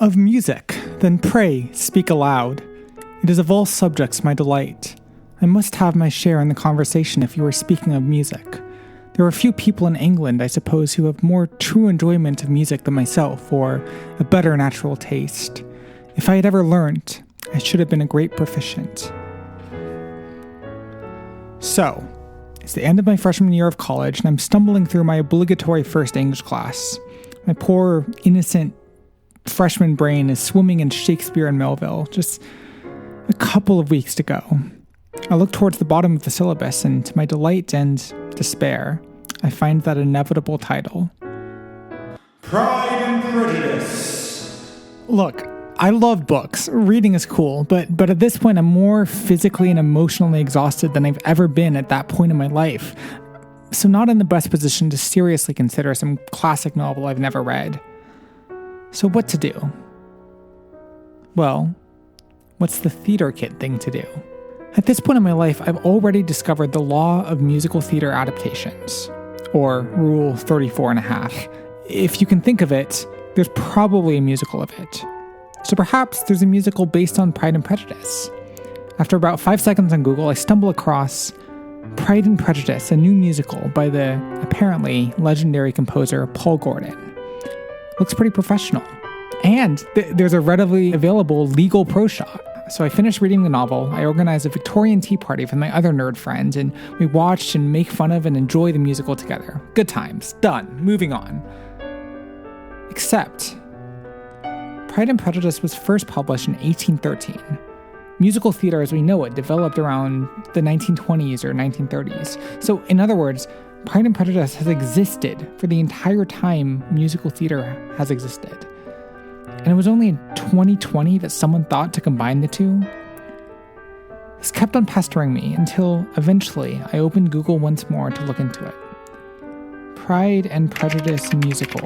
Of music, then pray, speak aloud. It is of all subjects my delight. I must have my share in the conversation if you are speaking of music. There are few people in England, I suppose, who have more true enjoyment of music than myself, or a better natural taste. If I had ever learnt, I should have been a great proficient. So, it's the end of my freshman year of college, and I'm stumbling through my obligatory first English class. My poor, innocent freshman brain is swimming in Shakespeare and Melville, just a couple of weeks to go. I look towards the bottom of the syllabus, and to my delight and despair, I find that inevitable title. Pride and Prejudice. Look, I love books. Reading is cool, but at this point I'm more physically and emotionally exhausted than I've ever been at that point in my life. So not in the best position to seriously consider some classic novel I've never read. So what to do? Well, what's the theater kid thing to do? At this point in my life, I've already discovered the law of musical theater adaptations, or Rule 34 and a half. If you can think of it, there's probably a musical of it. So perhaps there's a musical based on Pride and Prejudice. After about 5 seconds on Google, I stumble across Pride and Prejudice, a new musical by the apparently legendary composer Paul Gordon. Looks pretty professional. And there's a readily available legal pro shot. So I finished reading the novel, I organized a Victorian tea party with my other nerd friends, and we watched and make fun of and enjoy the musical together. Good times. Done. Moving on. Except, Pride and Prejudice was first published in 1813. Musical theater as we know it developed around the 1920s or 1930s. So in other words, Pride and Prejudice has existed for the entire time musical theater has existed. And it was only in 2020 that someone thought to combine the two. This kept on pestering me until eventually I opened Google once more to look into it. Pride and Prejudice musical.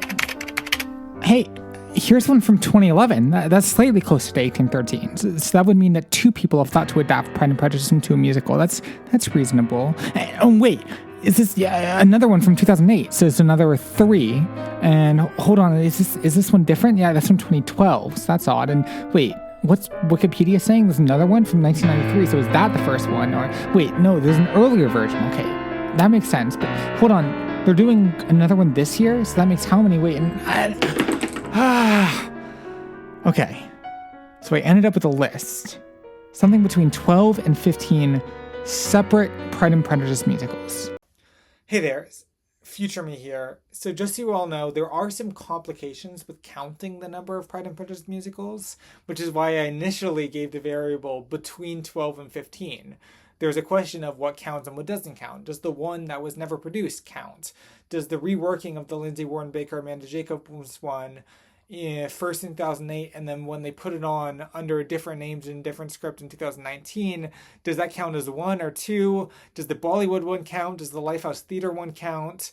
Hey, here's one from 2011. That's slightly closer to 1813. So that would mean that 2 people have thought to adapt Pride and Prejudice into a musical. That's reasonable. Oh, wait. Is this another one from 2008? So it's another 3. And hold on, is this one different? Yeah, that's from 2012. So that's odd. And wait, what's Wikipedia saying? There's another one from 1993. So is that the first one? Or wait, no, there's an earlier version. Okay, that makes sense. But hold on, they're doing another one this year. So that makes how many? Wait, okay. So I ended up with a list, something between 12 and 15 separate Pride and Prejudice musicals. Hey there, future me here. So just so you all know, there are some complications with counting the number of Pride and Prejudice musicals, which is why I initially gave the variable between 12 and 15. There's a question of what counts and what doesn't count. Does the one that was never produced count? Does the reworking of the Lindsay Warren Baker, Amanda Jacobs one first in 2008, and then when they put it on under different names and different script in 2019, does that count as 1 or 2? Does the Bollywood one count? Does the Lifehouse Theater one count?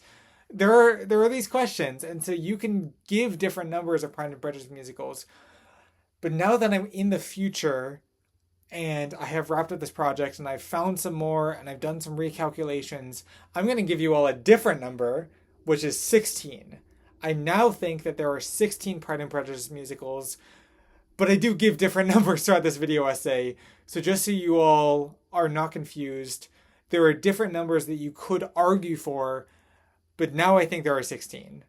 There are these questions, and so you can give different numbers of Pride and Prejudice musicals. But now that I'm in the future, and I have wrapped up this project, and I've found some more, and I've done some recalculations, I'm going to give you all a different number, which is 16. I now think that there are 16 Pride and Prejudice musicals, but I do give different numbers throughout this video essay. So just so you all are not confused, there are different numbers that you could argue for, but now I think there are 16.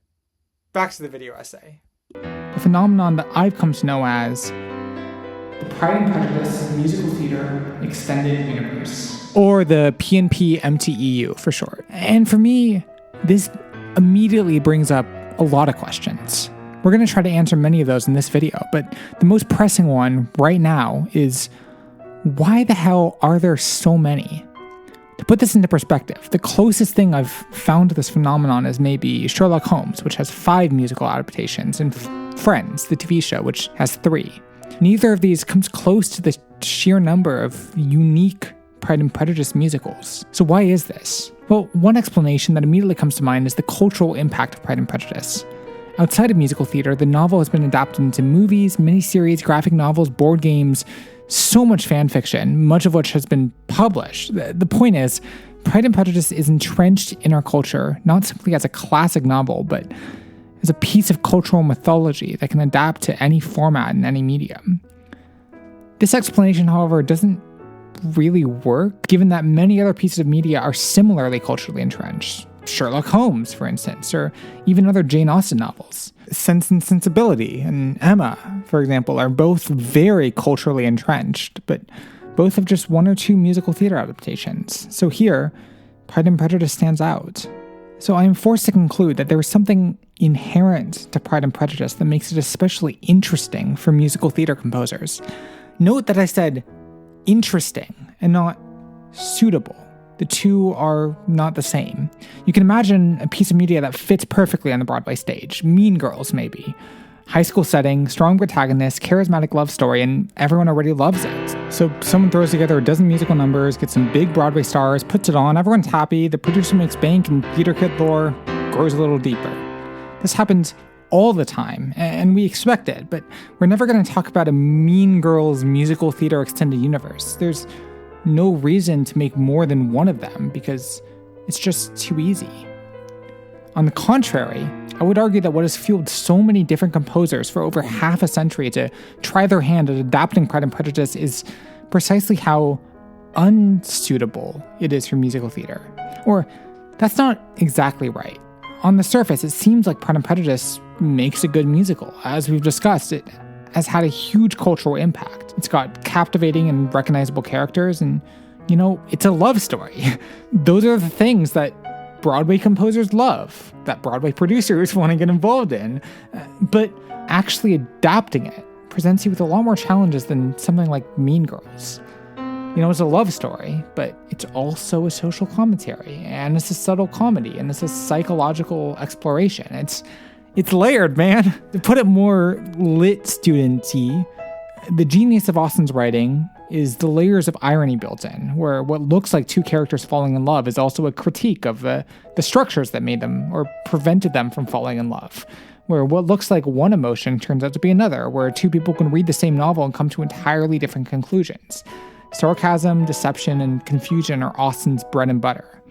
Back to the video essay. The phenomenon that I've come to know as the Pride and Prejudice Musical Theater Extended Universe, or the PNP MTEU for short. And for me, this immediately brings up a lot of questions. We're going to try to answer many of those in this video, but the most pressing one right now is, why the hell are there so many? To put this into perspective, the closest thing I've found to this phenomenon is maybe Sherlock Holmes, which has 5 musical adaptations, and Friends, the TV show, which has 3. Neither of these comes close to the sheer number of unique Pride and Prejudice musicals. So why is this? Well, one explanation that immediately comes to mind is the cultural impact of Pride and Prejudice. Outside of musical theater, the novel has been adapted into movies, miniseries, graphic novels, board games, so much fan fiction, much of which has been published. The point is, Pride and Prejudice is entrenched in our culture, not simply as a classic novel, but as a piece of cultural mythology that can adapt to any format and any medium. This explanation, however, doesn't really work, given that many other pieces of media are similarly culturally entrenched. Sherlock Holmes, for instance, or even other Jane Austen novels. Sense and Sensibility and Emma, for example, are both very culturally entrenched, but both have just one or two musical theater adaptations. So here, Pride and Prejudice stands out. So I am forced to conclude that there is something inherent to Pride and Prejudice that makes it especially interesting for musical theater composers. Note that I said interesting and not suitable. The two are not the same. You can imagine a piece of media that fits perfectly on the Broadway stage. Mean Girls, maybe. High school setting, strong protagonist, charismatic love story, and everyone already loves it. So someone throws together a dozen musical numbers, gets some big Broadway stars, puts it on, everyone's happy, the producer makes bank, and theater kit lore grows a little deeper. This happens all the time, and we expect it, but we're never going to talk about a Mean Girls musical theater extended universe. There's no reason to make more than one of them because it's just too easy. On the contrary, I would argue that what has fueled so many different composers for over half a century to try their hand at adapting Pride and Prejudice is precisely how unsuitable it is for musical theater. Or, that's not exactly right. On the surface, it seems like Pride and Prejudice makes a good musical. As we've discussed, it has had a huge cultural impact. It's got captivating and recognizable characters, and, it's a love story. Those are the things that Broadway composers love, that Broadway producers want to get involved in. But actually adapting it presents you with a lot more challenges than something like Mean Girls. It's a love story, but it's also a social commentary, and it's a subtle comedy, and it's a psychological exploration. It's layered, man. To put it more lit student-y, the genius of Austen's writing is the layers of irony built in, where what looks like two characters falling in love is also a critique of the structures that made them or prevented them from falling in love, where what looks like one emotion turns out to be another, where two people can read the same novel and come to entirely different conclusions. Sarcasm, deception, and confusion are Austen's bread and butter.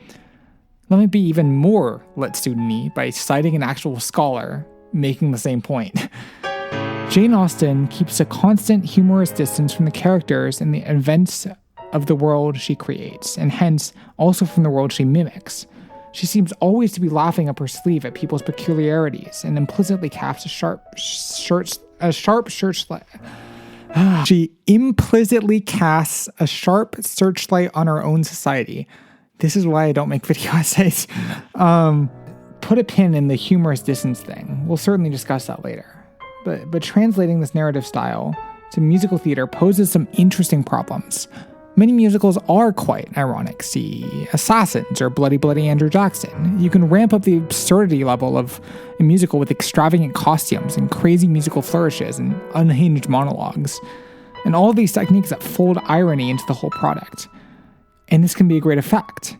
Let me be even more lit student-y by citing an actual scholar making the same point. Jane Austen keeps a constant humorous distance from the characters and the events of the world she creates, and hence also from the world she mimics. She seems always to be laughing up her sleeve at people's peculiarities and implicitly casts a sharp searchlight. She implicitly casts a sharp searchlight on her own society. This is why I don't make video essays. Put a pin in the humorous distance thing. We'll certainly discuss that later. But translating this narrative style to musical theater poses some interesting problems. Many musicals are quite ironic. See Assassins or Bloody Bloody Andrew Jackson. You can ramp up the absurdity level of a musical with extravagant costumes and crazy musical flourishes and unhinged monologues. And all of these techniques that fold irony into the whole product. And this can be a great effect.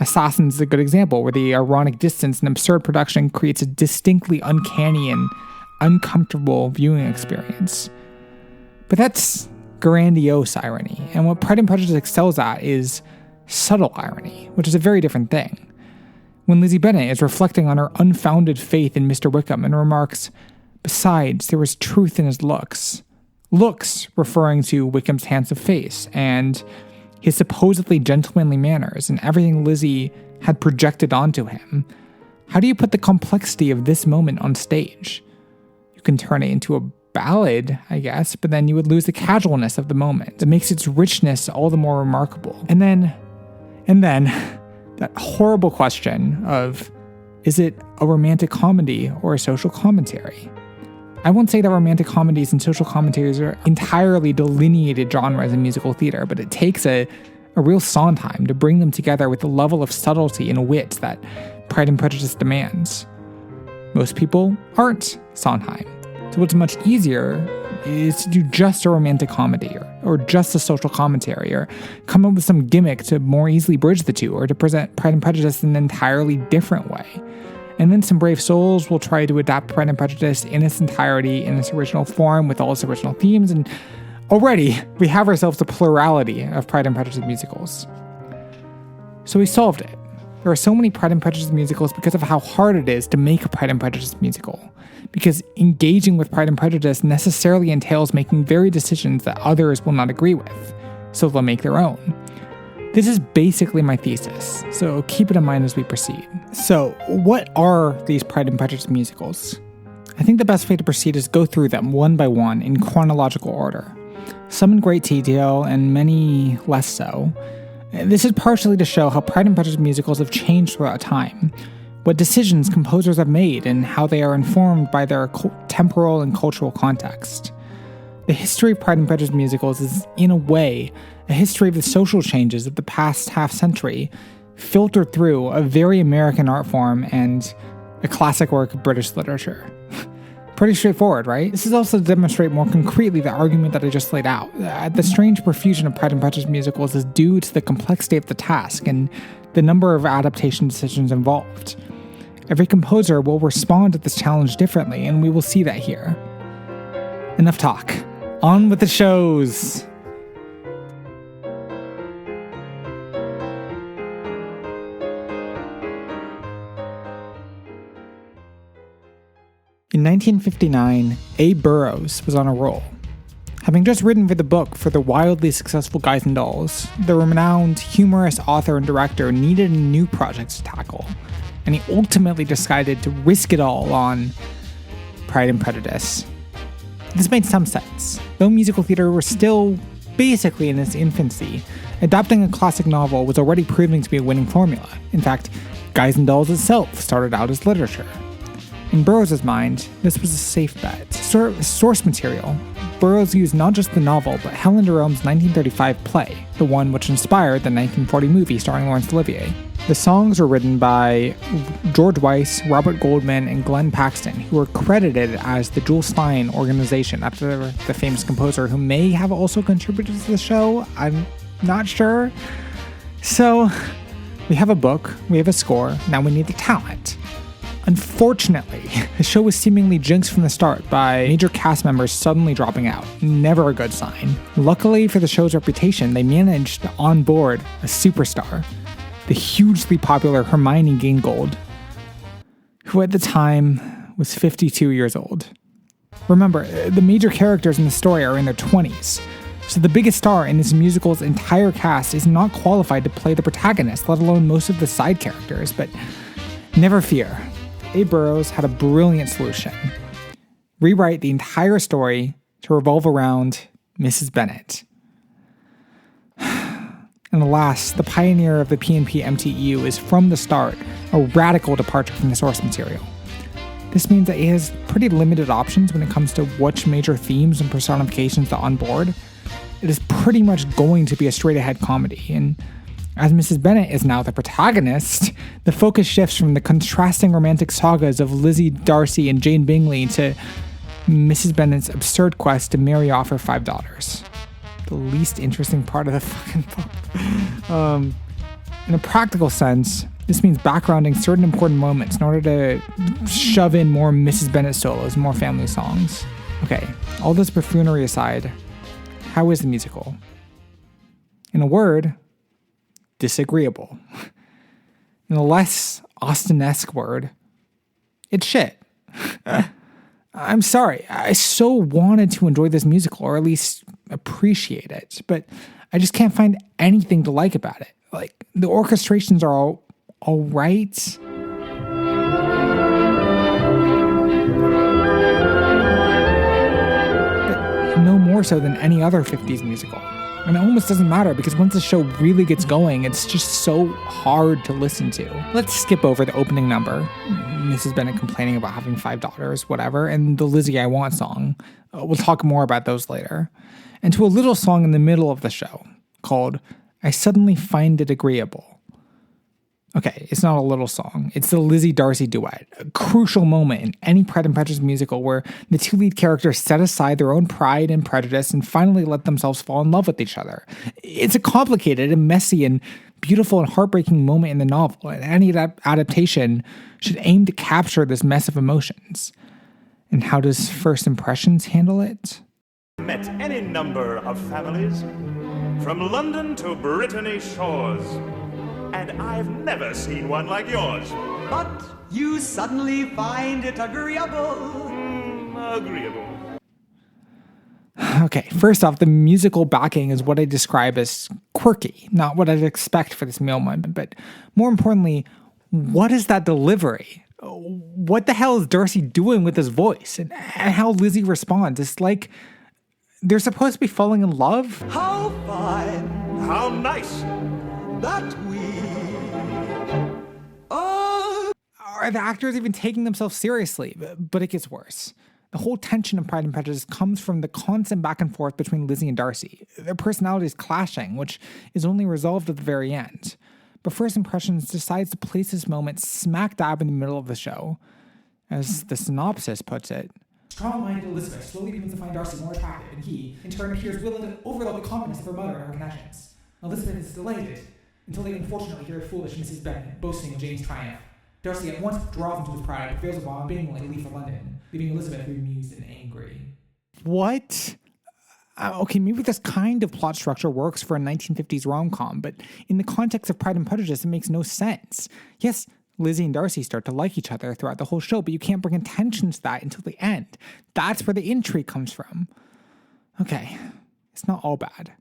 Assassins is a good example where the ironic distance and absurd production creates a distinctly uncanny and uncomfortable viewing experience. But that's grandiose irony, and what Pride and Prejudice excels at is subtle irony, which is a very different thing. When Lizzie Bennet is reflecting on her unfounded faith in Mr. Wickham and remarks, "Besides, there was truth in his looks." Looks referring to Wickham's handsome face and his supposedly gentlemanly manners and everything Lizzie had projected onto him. How do you put the complexity of this moment on stage? You can turn it into a ballad, I guess, but then you would lose the casualness of the moment. That makes its richness all the more remarkable. And then, that horrible question of, is it a romantic comedy or a social commentary? I won't say that romantic comedies and social commentaries are entirely delineated genres in musical theater, but it takes a real Sondheim to bring them together with the level of subtlety and wit that Pride and Prejudice demands. Most people aren't Sondheim. So what's much easier is to do just a romantic comedy or just a social commentary or come up with some gimmick to more easily bridge the two or to present Pride and Prejudice in an entirely different way. And then some brave souls will try to adapt Pride and Prejudice in its entirety in its original form with all its original themes, and already we have ourselves a plurality of Pride and Prejudice musicals. So we solved it. There are so many Pride and Prejudice musicals because of how hard it is to make a Pride and Prejudice musical. Because engaging with Pride and Prejudice necessarily entails making varied decisions that others will not agree with, so they'll make their own. This is basically my thesis, so keep it in mind as we proceed. So, what are these Pride and Prejudice musicals? I think the best way to proceed is go through them one by one in chronological order. Some in great detail and many less so. This is partially to show how Pride and Prejudice musicals have changed throughout time, what decisions composers have made, and how they are informed by their temporal and cultural context. The history of Pride and Prejudice musicals is, in a way, a history of the social changes of the past half-century, filtered through a very American art form and a classic work of British literature. Pretty straightforward, right? This is also to demonstrate more concretely the argument that I just laid out. The strange profusion of Pride and Prejudice musicals is due to the complexity of the task and the number of adaptation decisions involved. Every composer will respond to this challenge differently, and we will see that here. Enough talk. On with the shows! In 1959, A. Burroughs was on a roll. Having just written for the book for the wildly successful Guys and Dolls, the renowned humorous author and director needed a new project to tackle, and he ultimately decided to risk it all on Pride and Prejudice. This made some sense. Though musical theater was still basically in its infancy, adapting a classic novel was already proving to be a winning formula. In fact, Guys and Dolls itself started out as literature. In Burroughs' mind, this was a safe bet. Source material. Burroughs used not just the novel, but Helen Jerome's 1935 play, the one which inspired the 1940 movie starring Laurence Olivier. The songs were written by George Weiss, Robert Goldman, and Glenn Paxton, who were credited as the Jules Stein organization, after the famous composer who may have also contributed to the show. I'm not sure. So, we have a book, we have a score, now we need the talent. Unfortunately, the show was seemingly jinxed from the start by major cast members suddenly dropping out. Never a good sign. Luckily for the show's reputation, they managed to onboard a superstar, the hugely popular Hermione Gingold, who at the time was 52 years old. Remember, the major characters in the story are in their 20s, so the biggest star in this musical's entire cast is not qualified to play the protagonist, let alone most of the side characters, but never fear. A. Burroughs had a brilliant solution. Rewrite the entire story to revolve around Mrs. Bennet. And alas, the pioneer of the P&P MTEU is from the start a radical departure from the source material. This means that he has pretty limited options when it comes to which major themes and personifications to onboard. It is pretty much going to be a straight-ahead comedy, and as Mrs. Bennet is now the protagonist, the focus shifts from the contrasting romantic sagas of Lizzie, Darcy, and Jane Bingley to Mrs. Bennet's absurd quest to marry off her 5 daughters. The least interesting part of the fucking book. In a practical sense, this means backgrounding certain important moments in order to shove in more Mrs. Bennet solos, more family songs. Okay, all this buffoonery aside, how is the musical? In a word, disagreeable. In a less Austen-esque word, it's shit. I'm sorry, I so wanted to enjoy this musical, or at least appreciate it, but I just can't find anything to like about it. Like, the orchestrations are all right. But no more so than any other 50s musical. And it almost doesn't matter because once the show really gets going, it's just so hard to listen to. Let's skip over the opening number, Mrs. Bennet complaining about having 5 daughters, whatever, and the Lizzie I Want song. We'll talk more about those later. And to a little song in the middle of the show called I Suddenly Find It Agreeable. Okay, it's not a little song. It's the Lizzie-Darcy duet, a crucial moment in any Pride and Prejudice musical where the two lead characters set aside their own pride and prejudice and finally let themselves fall in love with each other. It's a complicated and messy and beautiful and heartbreaking moment in the novel, and any adaptation should aim to capture this mess of emotions. And how does First Impressions handle it? Met any number of families, from London to Brittany shores. and I've never seen one like yours. But you suddenly find it agreeable. Agreeable. Okay, first off, the musical backing is what I describe as quirky, not what I'd expect for this male moment. But more importantly, what is that delivery? What the hell is Darcy doing with his voice? And how Lizzy responds. It's like they're supposed to be falling in love. How fine How nice. that we are. Are the actors even taking themselves seriously? But it gets worse. The whole tension of Pride and Prejudice comes from the constant back and forth between Lizzy and Darcy. Their personalities clashing, which is only resolved at the very end. But First Impressions decides to place this moment smack dab in the middle of the show. As the synopsis puts it, strong-minded Elizabeth slowly begins to find Darcy more attractive, and he, in turn, appears willing to overlook the confidence of her mother and her connections. Elizabeth is delighted, until they unfortunately hear foolish Mrs. Bennet boasting of Jane's triumph. Darcy at once withdraws into his pride, prevails upon being like to leave for London, leaving Elizabeth bemused and angry. what? Okay, maybe this kind of plot structure works for a 1950s rom-com, but in the context of Pride and Prejudice, it makes no sense. Yes, Lizzy and Darcy start to like each other throughout the whole show, but you can't bring attention to that until the end. That's where the intrigue comes from. Okay, it's not all bad.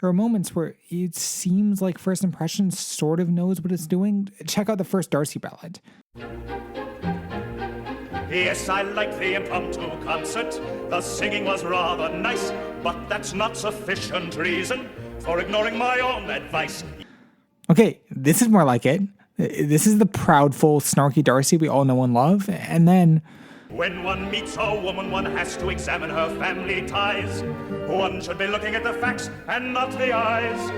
There are moments where it seems like First Impressions sort of knows what it's doing. Check out the first Darcy ballad. Yes, I liked the impromptu concert. The singing was rather nice, but that's not sufficient reason for ignoring my own advice. Okay, this is more like it. This is the proudful, snarky Darcy we all know and love. And then, When one meets a woman, one has to examine her family ties. One should be looking at the facts and not the eyes.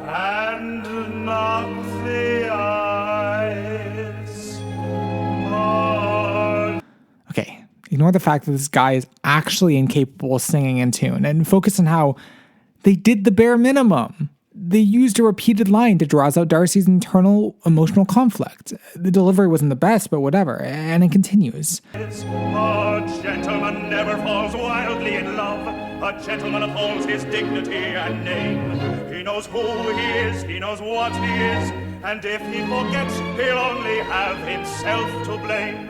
And not the eyes. okay, ignore the fact that this guy is actually incapable of singing in tune and focus on how they did the bare minimum. They used a repeated line to draw out Darcy's internal emotional conflict. The delivery wasn't the best, but whatever. And it continues. A gentleman never falls wildly in love. A gentleman upholds his dignity and name. He knows who he is, he knows what he is, and if he forgets, he'll only have himself to blame.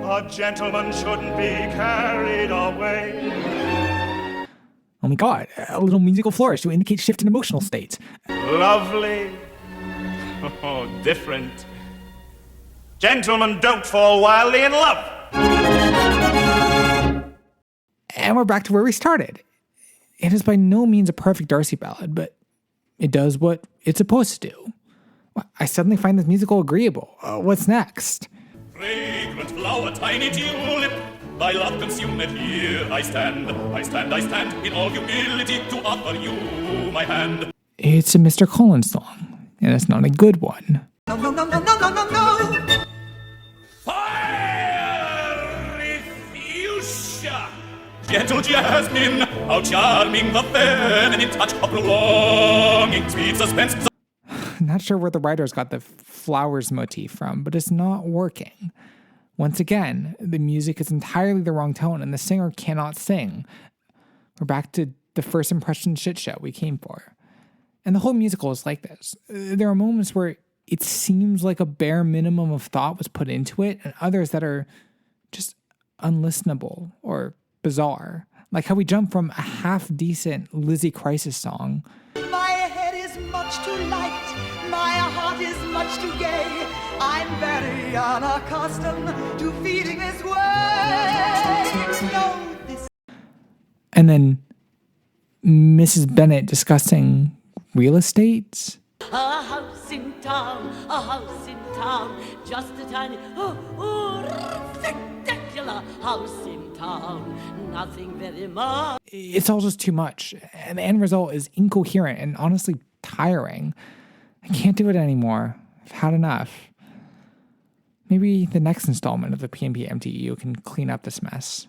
A gentleman shouldn't be carried away. Oh my god, a little musical flourish to indicate shift in emotional states. Lovely. Oh, different. Gentlemen don't fall wildly in love. And we're back to where we started. It is by no means a perfect Darcy ballad, but it does what it's supposed to do. I suddenly find this musical agreeable. What's next? Fragrant flower, tiny tulip, thy love consumed, here I stand, in all humility to offer you my hand. It's a Mr. Collins song, and it's not a good one. No, no, no, no, no, no, no, no. Fiery fuchsia, gentle jasmine, how charming the feminine touch of prolonging sweet suspense. Not sure where the writers got the flowers motif from, but it's not working. Once again, the music is entirely the wrong tone and the singer cannot sing. We're back to the First Impression shit show we came for. And the whole musical is like this. There are moments where it seems like a bare minimum of thought was put into it, and others that are just unlistenable or bizarre. Like how we jump from a half-decent Lizzy Crisis song. My head is much too light, my heart is much too gay. I'm very unaccustomed to feeling this way. No, this. And then Mrs. Bennet discussing real estate. A house in town, just a tiny, spectacular house in town, nothing very much. It's all just too much, and the end result is incoherent and honestly tiring. I can't do it anymore. I've had enough. Maybe the next installment of the PNP MTEU can clean up this mess.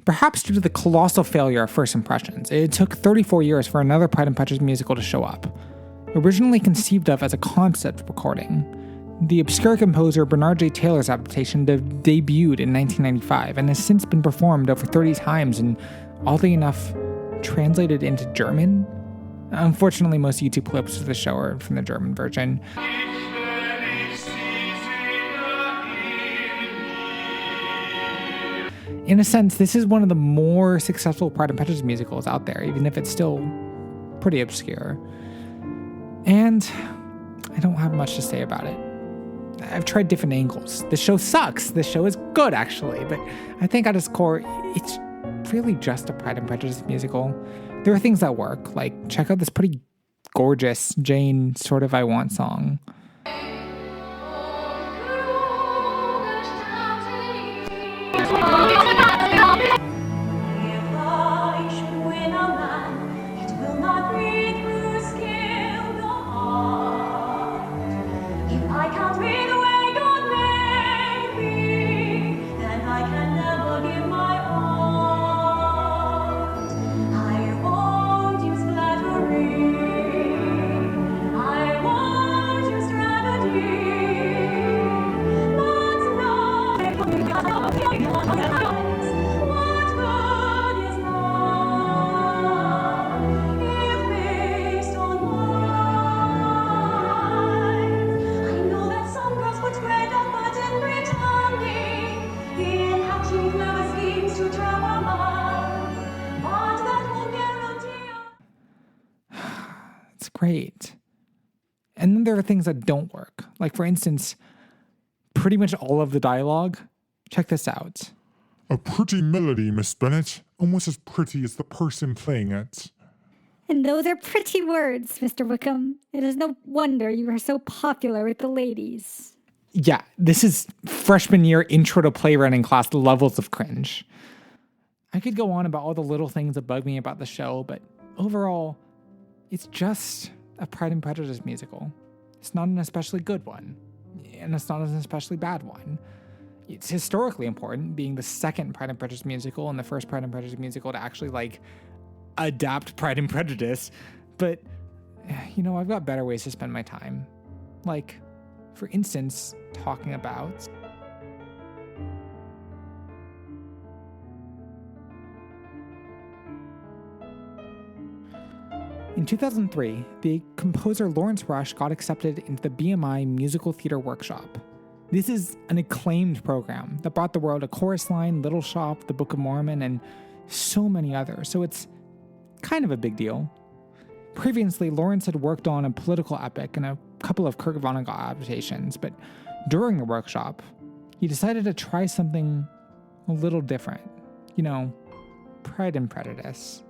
Perhaps due to the colossal failure of First Impressions, it took 34 years for another Pride and Prejudice musical to show up. Originally conceived of as a concept recording, the obscure composer Bernard J. Taylor's adaptation debuted in 1995 and has since been performed over 30 times and, oddly enough, translated into German. Unfortunately, most YouTube clips of the show are from the German version. In a sense, this is one of the more successful Pride and Prejudice musicals out there, even if it's still pretty obscure. And I don't have much to say about it. I've tried different angles. The show sucks. The show is good, actually, but I think at its core, it's really just a Pride and Prejudice musical. There are things that work, like check out this pretty gorgeous Jane Sort of I Want song. Great. And then there are things that don't work. Like, for instance, pretty much all of the dialogue. Check this out. A pretty melody, Miss Bennet. Almost as pretty as the person playing it. And those are pretty words, Mr. Wickham. It is no wonder you are so popular with the ladies. Yeah, this is freshman year intro to playwriting class levels of cringe. I could go on about all the little things that bug me about the show, but overall, it's just a Pride and Prejudice musical. It's not an especially good one, and it's not an especially bad one. It's historically important, being the second Pride and Prejudice musical and the first Pride and Prejudice musical to actually, adapt Pride and Prejudice. But, I've got better ways to spend my time. Like, for instance, talking about... In 2003, the composer Lawrence Rush got accepted into the BMI Musical Theater Workshop. This is an acclaimed program that brought the world A Chorus Line, Little Shop, The Book of Mormon, and so many others, so it's kind of a big deal. Previously, Lawrence had worked on a political epic and a couple of Kurt Vonnegut adaptations, but during the workshop, he decided to try something a little different. Pride and Prejudice.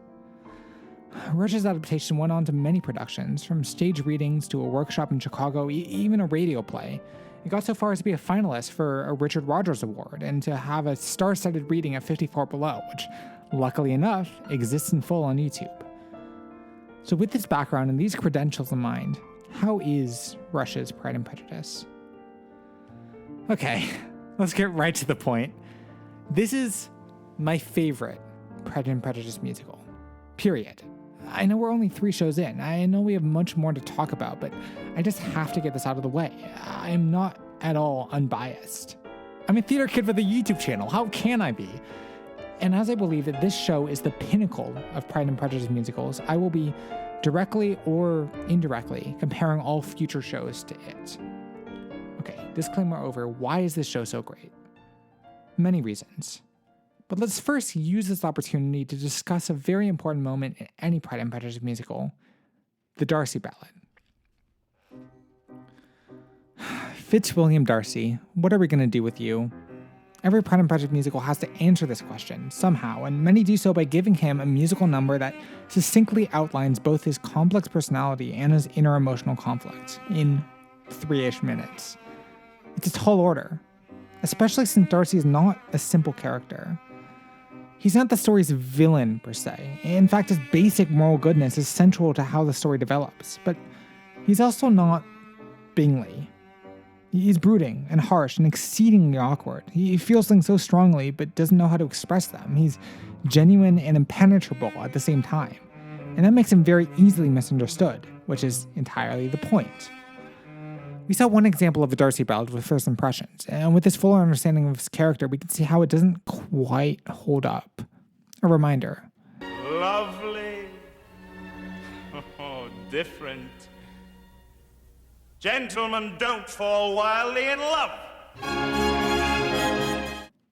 Rush's adaptation went on to many productions, from stage readings to a workshop in Chicago, even a radio play. It got so far as to be a finalist for a Richard Rodgers Award and to have a star-studded reading at 54 Below, which, luckily enough, exists in full on YouTube. So with this background and these credentials in mind, how is Rush's Pride and Prejudice? Okay, let's get right to the point. This is my favorite Pride and Prejudice musical. Period. I know we're only 3 shows in. I know we have much more to talk about, but I just have to get this out of the way. I'm not at all unbiased. I'm a theater kid with a YouTube channel. How can I be? And as I believe that this show is the pinnacle of Pride and Prejudice musicals, I will be directly or indirectly comparing all future shows to it. Okay, disclaimer over. Why is this show so great? Many reasons. But let's first use this opportunity to discuss a very important moment in any Pride and Prejudice musical, the Darcy Ballad. Fitzwilliam Darcy, what are we going to do with you? Every Pride and Prejudice musical has to answer this question somehow, and many do so by giving him a musical number that succinctly outlines both his complex personality and his inner emotional conflict in 3-ish minutes. It's a tall order, especially since Darcy is not a simple character. He's not the story's villain, per se. In fact, his basic moral goodness is central to how the story develops, but he's also not Bingley. He's brooding and harsh and exceedingly awkward. He feels things so strongly, but doesn't know how to express them. He's genuine and impenetrable at the same time. and that makes him very easily misunderstood, which is entirely the point. We saw one example of a Darcy ballad with first impressions, and with this fuller understanding of his character, we can see how it doesn't quite hold up. A reminder. Lovely. Oh, different. Gentlemen don't fall wildly in love.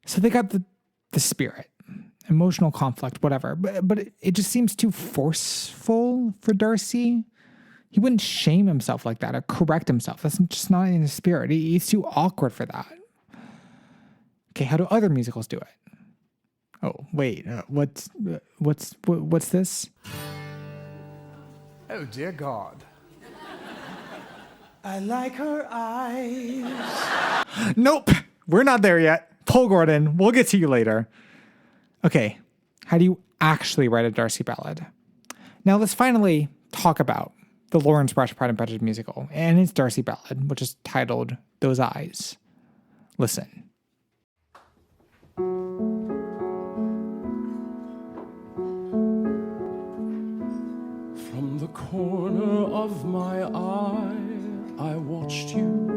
So they got the spirit, emotional conflict, whatever, but it just seems too forceful for Darcy. He wouldn't shame himself like that or correct himself. That's just not in his spirit. He's too awkward for that. Okay, how do other musicals do it? Oh, wait, what's this? Oh, dear God. I like her eyes. Nope, we're not there yet. Paul Gordon, we'll get to you later. Okay, how do you actually write a Darcy ballad? Now let's finally talk about the Lawrence Brush Pride and Prejudice musical and its Darcy ballad, which is titled Those Eyes. Listen. From the corner of my eye, I watched you,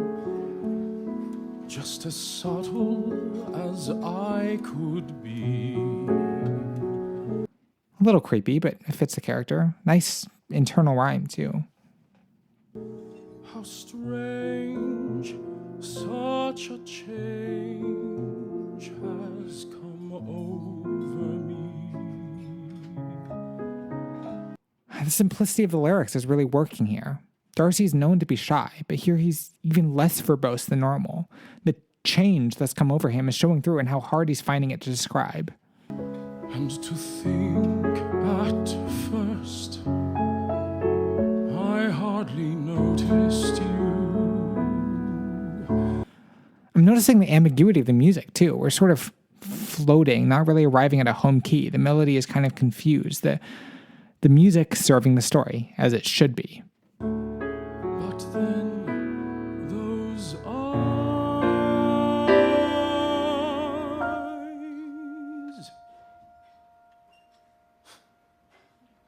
just as subtle as I could be. A little creepy, but it fits the character. Nice internal rhyme, too. How strange, such a change has come over me. The simplicity of the lyrics is really working here. Darcy's known to be shy, but here he's even less verbose than normal. The change that's come over him is showing through in how hard he's finding it to describe. And to think at first I hardly noticed you. I'm noticing the ambiguity of the music, too. We're sort of floating, not really arriving at a home key. The melody is kind of confused. The music serving the story, as it should be. But then those eyes,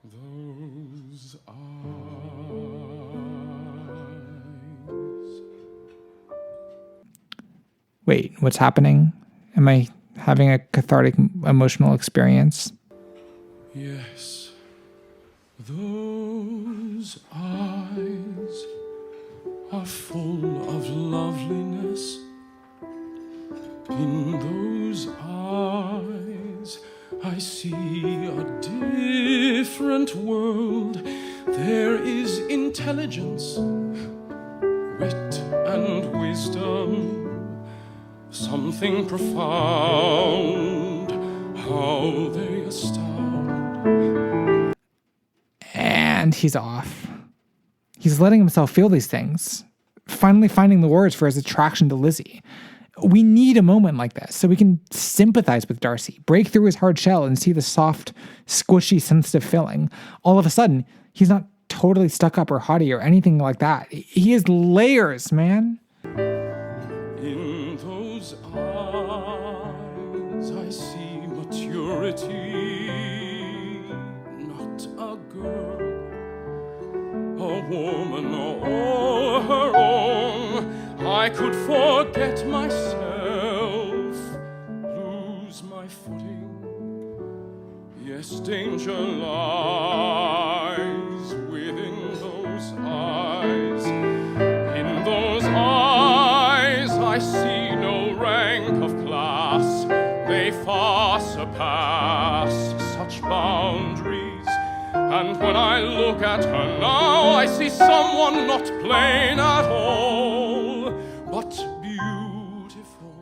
those eyes. Wait, what's happening? Am I having a cathartic emotional experience? Yes. Those eyes are full of loveliness. In those eyes I see a different world. There is intelligence, wit and wisdom, something profound, how they astound. And he's off. He's letting himself feel these things, finally finding the words for his attraction to Lizzy. We need a moment like this so we can sympathize with Darcy, break through his hard shell and see the soft, squishy, sensitive feeling. All of a sudden, he's not totally stuck up or haughty or anything like that. He has layers, man. In those eyes I see maturity, not a girl, a woman all her own. I could forget myself, lose my footing. Yes, danger lies within those eyes. In those eyes I see no rank of class. They far surpass such boundaries. And when I look at her now, I see someone not plain at all, but beautiful,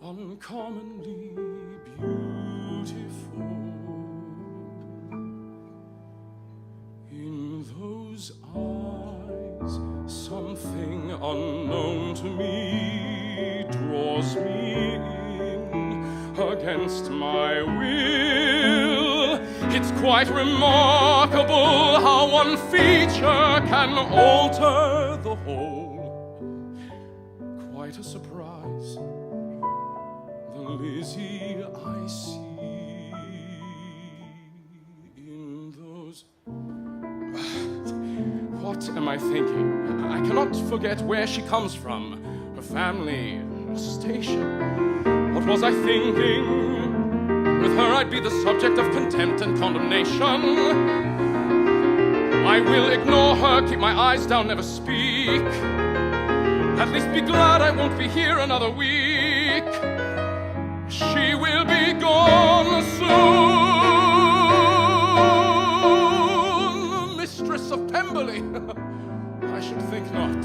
uncommonly beautiful. In those eyes, something unknown to me draws me in against my will. It's quite remarkable how one feature can alter the whole. Quite a surprise, the Lizzy I see. I thinking? I cannot forget where she comes from, her family, her station. What was I thinking? With her I'd be the subject of contempt and condemnation. I will ignore her, keep my eyes down, never speak. At least be glad I won't be here another week. She will be gone soon. Mistress of Pemberley? I should think not.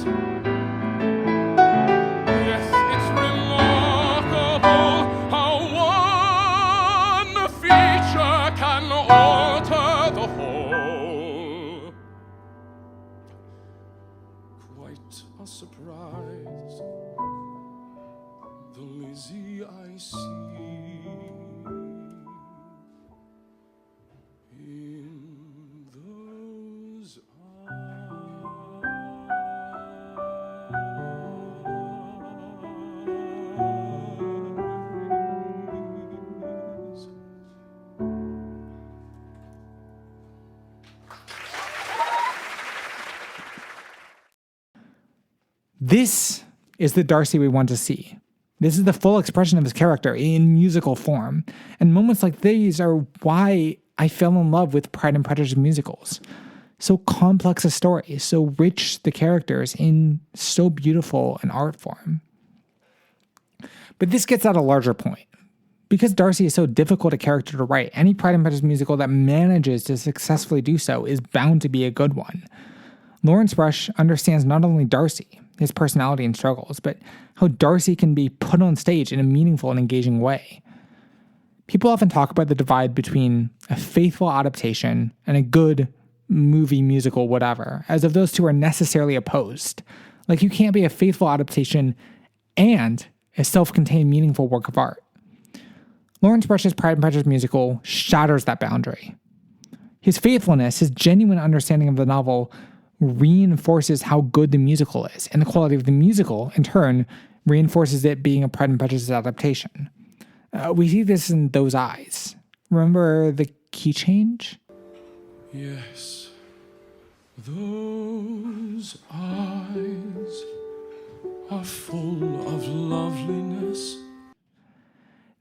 Yes, it's remarkable how one feature can alter the whole. Quite a surprise, the Lizzy I see in those eyes. This is the Darcy we want to see. This is the full expression of his character in musical form. And moments like these are why I fell in love with Pride and Prejudice musicals. So complex a story, so rich the characters in so beautiful an art form. But this gets at a larger point. Because Darcy is so difficult a character to write, any Pride and Prejudice musical that manages to successfully do so is bound to be a good one. Lawrence Rush understands not only Darcy, his personality and struggles, but how Darcy can be put on stage in a meaningful and engaging way. People often talk about the divide between a faithful adaptation and a good movie, musical, whatever, as if those two are necessarily opposed. Like you can't be a faithful adaptation and a self-contained meaningful work of art. Lawrence Rush's Pride and Prejudice musical shatters that boundary. His faithfulness, his genuine understanding of the novel, reinforces how good the musical is, and the quality of the musical, in turn, reinforces it being a Pride and Prejudice adaptation. We see this in Those Eyes. Remember the key change? Yes, those eyes are full of loveliness.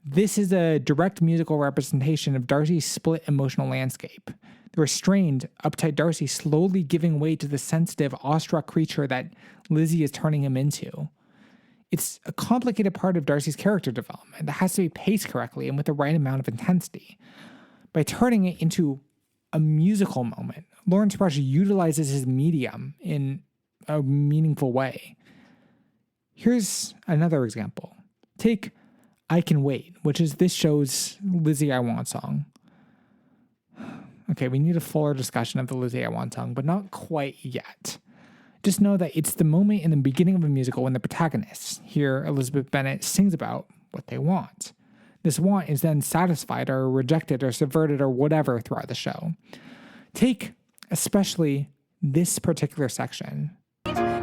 This is a direct musical representation of Darcy's split emotional landscape. The restrained, uptight Darcy slowly giving way to the sensitive, awestruck creature that Lizzy is turning him into. It's a complicated part of Darcy's character development that has to be paced correctly and with the right amount of intensity. By turning it into a musical moment, Lawrence Rush utilizes his medium in a meaningful way. Here's another example. Take I Can Wait, which is this show's Lizzy I Want song. Okay, we need a fuller discussion of the Lizzy I Want song, but not quite yet. Just know that it's the moment in the beginning of a musical when the protagonist, here Elizabeth Bennet, sings about what they want. This want is then satisfied or rejected or subverted or whatever throughout the show. Take especially this particular section.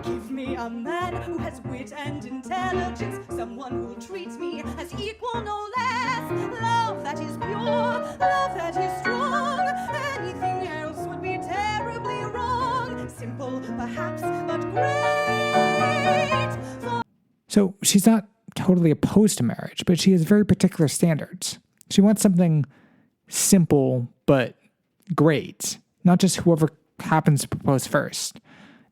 Give me a man who has wit and intelligence, someone who'll treat me as equal, no less. Love that is pure, love that is strong. Anything else would be terribly wrong. Simple, perhaps, but great. So she's not totally opposed to marriage, but she has very particular standards. She wants something simple but great, not just whoever happens to propose first.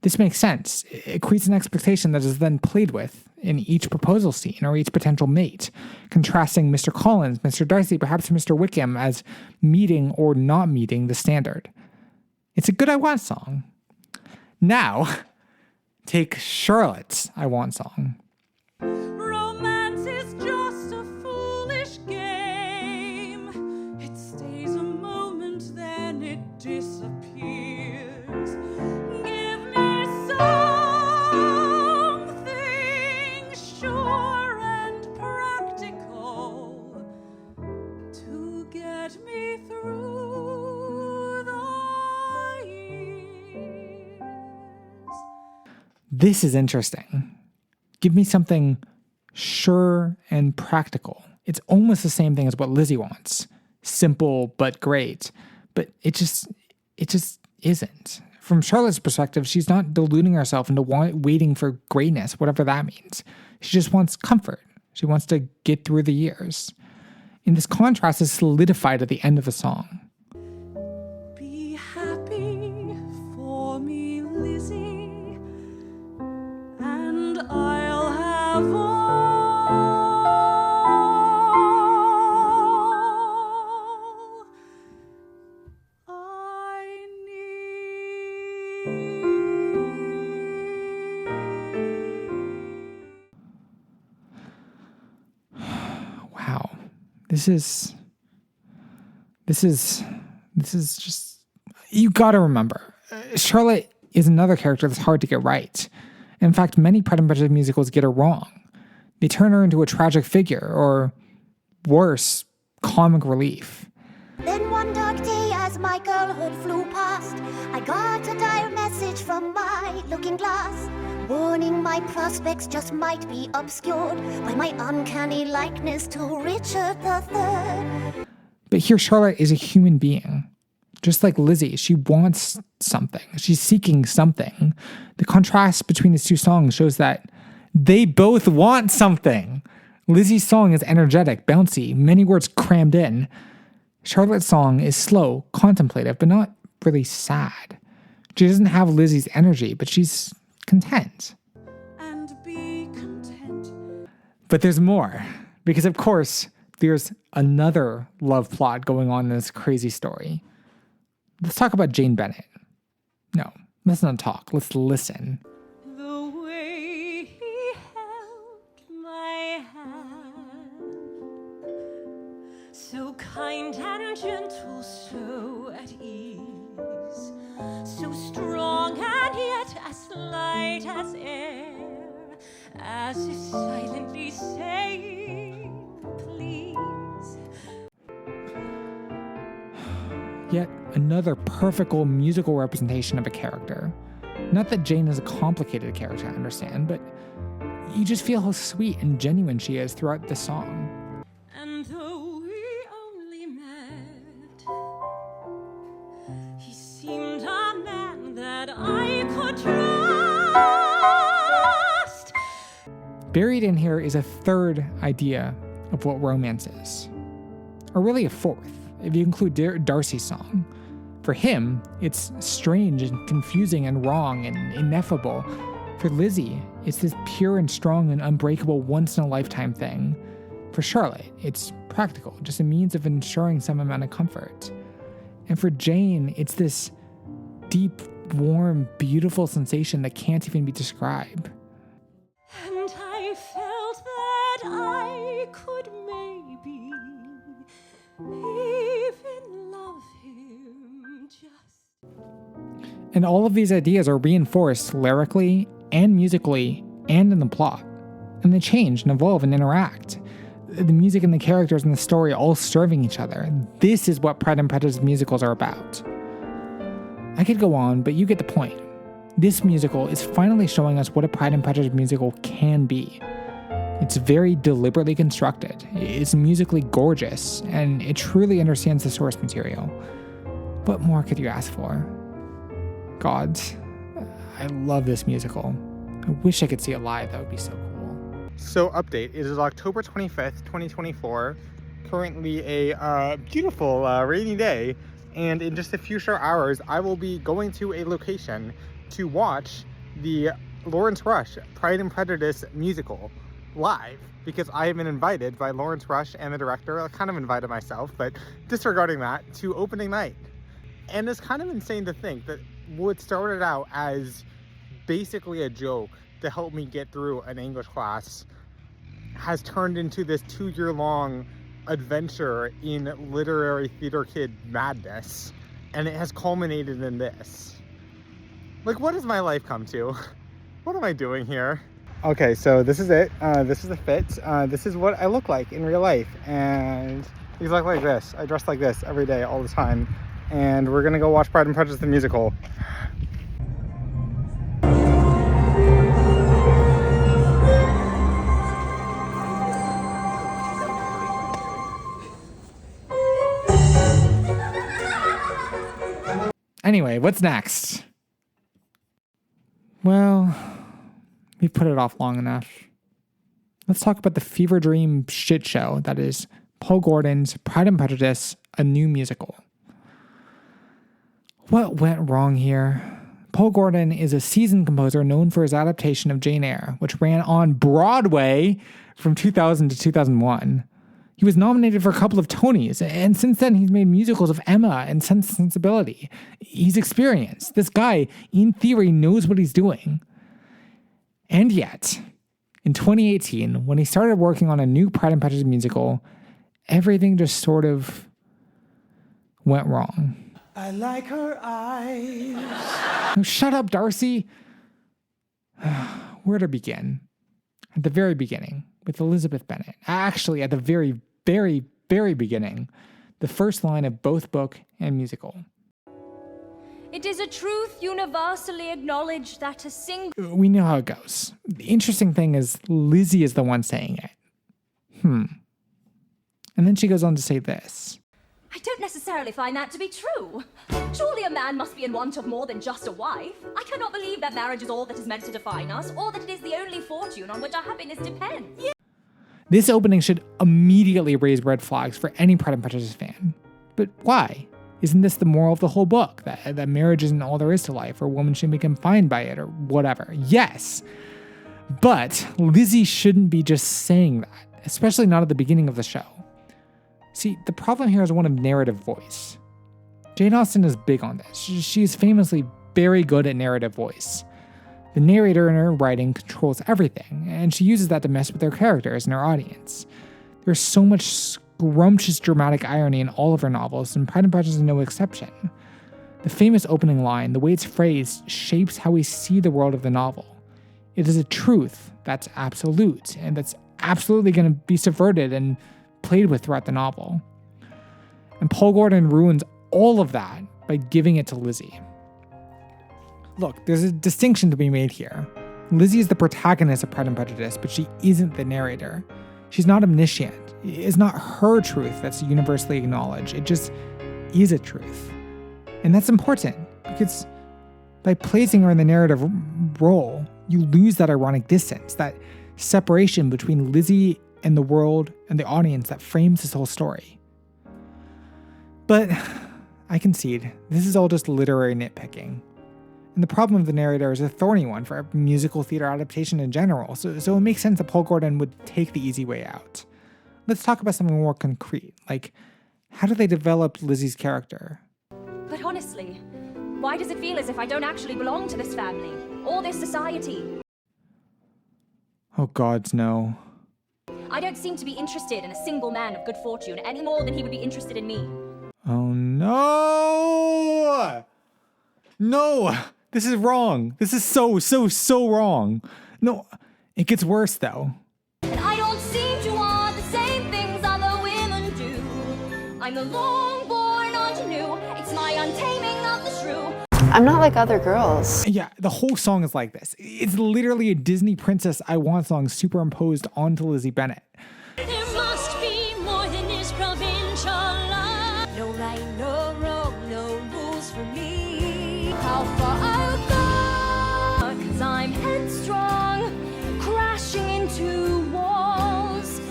This makes sense. It creates an expectation that is then played with in each proposal scene or each potential mate, contrasting Mr. Collins, Mr. Darcy, perhaps Mr. Wickham as meeting or not meeting the standard. It's a good I Want song. Now, take Charlotte's I Want song. Romance is just a foolish game. It stays a moment, then it disappears. Give me something sure and practical to get me through the years. This is interesting. Give me something sure and practical. It's almost the same thing as what Lizzy wants. Simple but great. But it just isn't. From Charlotte's perspective, she's not deluding herself into waiting for greatness, whatever that means. She just wants comfort. She wants to get through the years. And this contrast is solidified at the end of the song. Be happy for me, Lizzy, and I'll have all I need. Wow. This is just, you gotta remember, Charlotte is another character that's hard to get right. In fact, many Pride and Prejudice musicals get her wrong. They turn her into a tragic figure, or worse, comic relief. Then one dark day as my girlhood flew past, I got a dire message from my looking glass, warning my prospects just might be obscured by my uncanny likeness to Richard III. But here Charlotte is a human being. Just like Lizzy, she wants something. She's seeking something. The contrast between these two songs shows that they both want something. Lizzy's song is energetic, bouncy, many words crammed in. Charlotte's song is slow, contemplative, but not really sad. She doesn't have Lizzy's energy, but she's content. And be content. But there's more, because of course, there's another love plot going on in this crazy story. Let's talk about Jane Bennet. No, let's not talk. Let's listen. The way he held my hand, so kind and gentle, so at ease, so strong and yet as light as air, as if silently saying, please. Yet another perfect musical representation of a character. Not that Jane is a complicated character to understand, but you just feel how sweet and genuine she is throughout the song. And though we only met, he seemed a man that I could trust. Buried in here is a third idea of what romance is. Or really a fourth, if you include Darcy's song. For him, it's strange and confusing and wrong and ineffable. For Lizzy, it's this pure and strong and unbreakable once-in-a-lifetime thing. For Charlotte, it's practical, just a means of ensuring some amount of comfort. And for Jane, it's this deep, warm, beautiful sensation that can't even be described. And I felt that I could maybe even love him just. And all of these ideas are reinforced lyrically and musically and in the plot. And they change and evolve and interact. The music and the characters and the story all serving each other. This is what Pride and Prejudice musicals are about. I could go on, but you get the point. This musical is finally showing us what a Pride and Prejudice musical can be. It's very deliberately constructed, it's musically gorgeous, and it truly understands the source material. What more could you ask for? Gods, I love this musical. I wish I could see it live, that would be so cool. So update, it is October 25th, 2024, currently a beautiful rainy day, and in just a few short hours I will be going to a location to watch the Lawrence Rush Pride and Prejudice musical live, because I have been invited by Lawrence Rush and the director. I kind of invited myself, but disregarding that, to opening night. And it's kind of insane to think that what started out as basically a joke to help me get through an English class has turned into this 2-year-long adventure in literary theater kid madness, and it has culminated in this. Like, what does my life come to? What am I doing here? Okay, so this is it. This is the fit. This is what I look like in real life, and these look like this. I dress like this every day, all the time, and we're gonna go watch Pride and Prejudice the musical. Anyway, what's next? Well, we've put it off long enough. Let's talk about the fever dream shit show that is Paul Gordon's Pride and Prejudice, a new musical. What went wrong here? Paul Gordon is a seasoned composer known for his adaptation of Jane Eyre, which ran on Broadway from 2000 to 2001. He was nominated for a couple of Tonys, and since then he's made musicals of Emma and Sense and Sensibility. He's experienced. This guy, in theory, knows what he's doing. And yet, in 2018, when he started working on a new Pride and Prejudice musical, everything just sort of went wrong. I like her eyes. Oh, shut up, Darcy. Where to begin? At the very beginning, with Elizabeth Bennet. Actually, at the very, very, very beginning, the first line of both book and musical. It is a truth universally acknowledged that a single... We know how it goes. The interesting thing is Lizzy is the one saying it. And then she goes on to say this. I don't necessarily find that to be true. Surely a man must be in want of more than just a wife. I cannot believe that marriage is all that is meant to define us, or that it is the only fortune on which our happiness depends. This opening should immediately raise red flags for any Pride and Prejudice fan. But why? Isn't this the moral of the whole book? That marriage isn't all there is to life, or women should be confined by it, or whatever. Yes. But Lizzy shouldn't be just saying that, especially not at the beginning of the show. See, the problem here is one of narrative voice. Jane Austen is big on this. She is famously very good at narrative voice. The narrator in her writing controls everything, and she uses that to mess with her characters and her audience. There's so much scrumptious dramatic irony in all of her novels, and Pride and Prejudice is no exception. The famous opening line, the way it's phrased, shapes how we see the world of the novel. It is a truth that's absolute, and that's absolutely going to be subverted and played with throughout the novel. And Paul Gordon ruins all of that by giving it to Lizzy. Look, there's a distinction to be made here. Lizzy is the protagonist of Pride and Prejudice, but she isn't the narrator. She's not omniscient. It's not her truth that's universally acknowledged. It just is a truth. And that's important, because by placing her in the narrative role, you lose that ironic distance, that separation between Lizzy and the world and the audience that frames this whole story. But I concede, this is all just literary nitpicking. And the problem of the narrator is a thorny one for a musical theater adaptation in general, so it makes sense that Paul Gordon would take the easy way out. Let's talk about something more concrete, like how do they develop Lizzy's character? But honestly, why does it feel as if I don't actually belong to this family, or this society? Oh gods, no. I don't seem to be interested in a single man of good fortune any more than he would be interested in me. Oh no! No! This is wrong. This is so wrong. No, it gets worse though. And I don't seem to want the same things other women do. I'm the long-born ingenue. It's my untaming of the shrew. I'm not like other girls. Yeah, the whole song is like this. It's literally a Disney Princess I Want song superimposed onto Lizzy Bennet. There must be more than this provincial love. No right, no wrong, no rules for me. How far I'll go, 'cause I'm headstrong, crashing into walls.